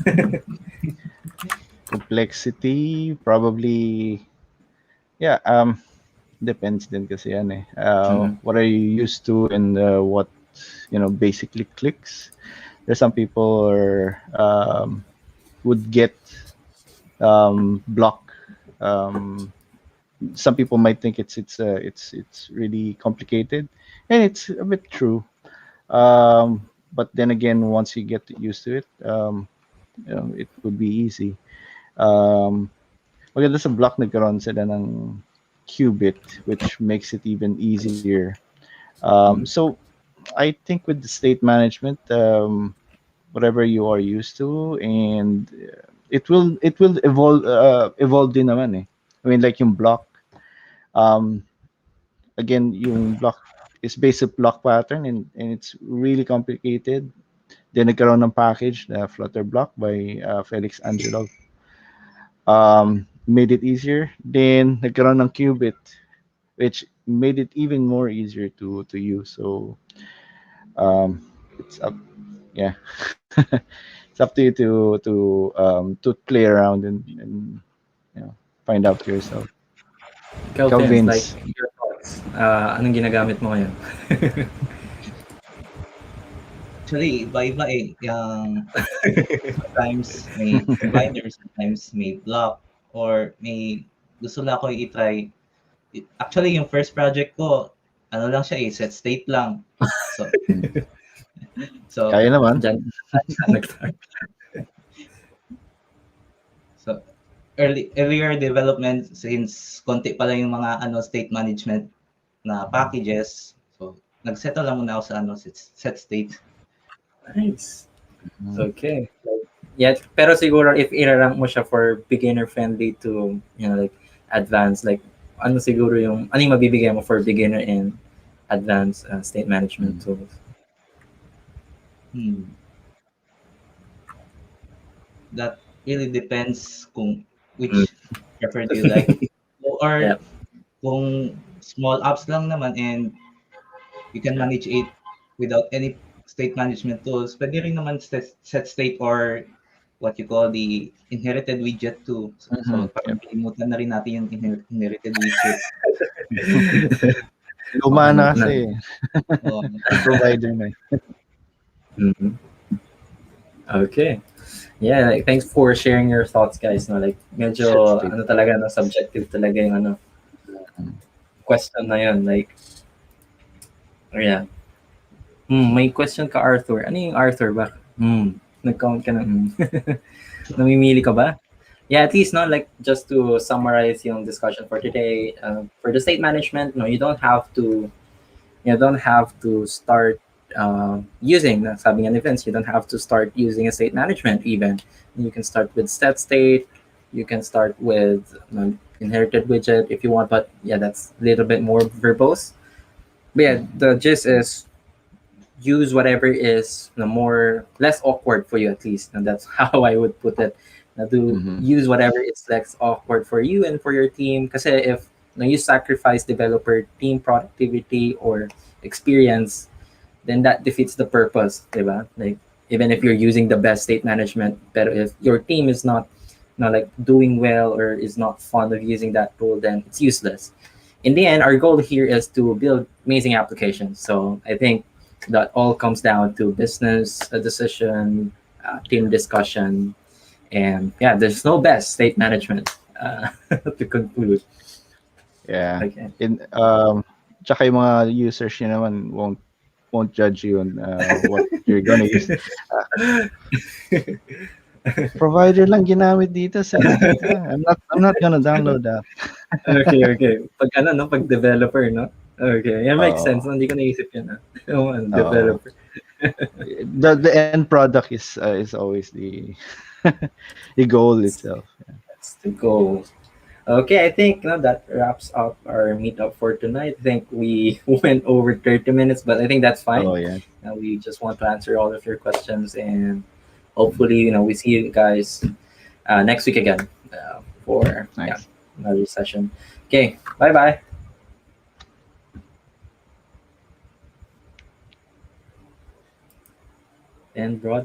Speaker 2: Complexity, probably, yeah, depends din kasi yan eh.
Speaker 1: Mhm.
Speaker 2: What are you used to and what, basically clicks. There's some people would get block. Um, some people might think it's really complicated, and it's a bit true. But then again, once you get used to it, it would be easy. Um, Maganda sa block nagkaroon sila ng qubit, which makes it even easier.
Speaker 1: Mhm.
Speaker 2: So I think with the state management, whatever you are used to, and it will evolve din naman eh. I mean, like yung block. Um, Again, yung block is based on block pattern, and it's really complicated. Then nagkaroon ng package na Flutter Block by Felix Angelov. Made it easier. Then nagkaroon ng qubit, which made it even more easier to use. So it's up, yeah. It's up to you to play around and find out for yourself.
Speaker 1: Ikaw,
Speaker 2: Ikaw,
Speaker 1: Vince, like,
Speaker 2: Vince.
Speaker 1: your thoughts. Anong ginagamit mo ngayon?
Speaker 3: Actually, iba-iba eh. Yung sometimes may provider, sometimes may block, or may gusto lang ako i-try Actually, yung first project ko, ano lang siya eh, set state lang. So,
Speaker 2: Mm.
Speaker 3: so,
Speaker 2: Kaya naman.
Speaker 1: Diyan siya nag-start.
Speaker 3: so, earlier development since konti pa lang yung mga ano state management na packages. So, nagsettle lang muna ako sa ano set state.
Speaker 1: Nice.
Speaker 2: Mm.
Speaker 1: Okay. Yeah, pero siguro if i-rank mo siya for beginner friendly to, like advanced, like ano siguro ano yung mabibigay mo for beginner and advanced state management
Speaker 2: Mm.
Speaker 1: tools?
Speaker 3: Hmm. That really depends kung
Speaker 1: Mm.
Speaker 3: which prefer do you like. Or
Speaker 1: Yeah.
Speaker 3: kung small apps lang naman and you can manage it without any state management tools, pwede rin naman set state or what you call the inherited widget too. So
Speaker 2: Mhm.
Speaker 3: parang
Speaker 2: Yep.
Speaker 3: kalimutan na rin natin yung inherited widget.
Speaker 2: Luma
Speaker 1: Ano
Speaker 2: na
Speaker 1: na.
Speaker 2: kasi.
Speaker 3: Um,
Speaker 2: Provider na.
Speaker 1: Mhm. Okay. Yeah, like, thanks for sharing your thoughts, guys. No, like
Speaker 2: Set
Speaker 1: medyo
Speaker 2: state.
Speaker 1: ano talaga, no, subjective talaga yung
Speaker 2: Mm.
Speaker 1: question na yun. Like, yeah. May question ka, Arthur. Ano yung Arthur ba? Nag-count ka na. Namimili ka ba? Yeah, at least, no, like just to summarize yung discussion for today, for the state management, no, you don't have to start using, sabi nga ni Vince, you don't have to start using a state management even. You can start with set state, you can start with inherited widget if you want, but yeah, that's a little bit more verbose. But yeah, the gist is use whatever is more less awkward for you at least, and that's how I would put it. To
Speaker 2: Mhm.
Speaker 1: use whatever is less awkward for you and for your team, because if you sacrifice developer team productivity or experience, then that defeats the purpose, diba? Like even if you're using the best state management, but if your team is not like doing well or is not fond of using that tool, then it's useless. In the end, our goal here is to build amazing applications. So I think that all comes down to business decision, team discussion, and yeah, there's no best state management to conclude.
Speaker 2: Yeah.
Speaker 1: Okay.
Speaker 2: Tsaka yung mga users nyo naman won't judge you on what you're gonna use. Provider lang ginamit dito, set state. I'm not gonna download that.
Speaker 1: Okay, okay. Pag ano, no? Pag developer, no? Okay, yan makes sense.
Speaker 2: Oo.
Speaker 1: No? Hindi ko naisip yun, ah. Yung
Speaker 2: Oo.
Speaker 1: developer.
Speaker 2: The end product is always the the goal itself.
Speaker 1: That's the goal. Okay, I think that wraps up our meetup for tonight. I think we went over 30 minutes, but I think that's fine.
Speaker 2: Oh yeah.
Speaker 1: We just want to answer all of your questions, and hopefully, we see you guys next week again for
Speaker 2: Nice.
Speaker 1: another session. Okay, bye bye. And broad.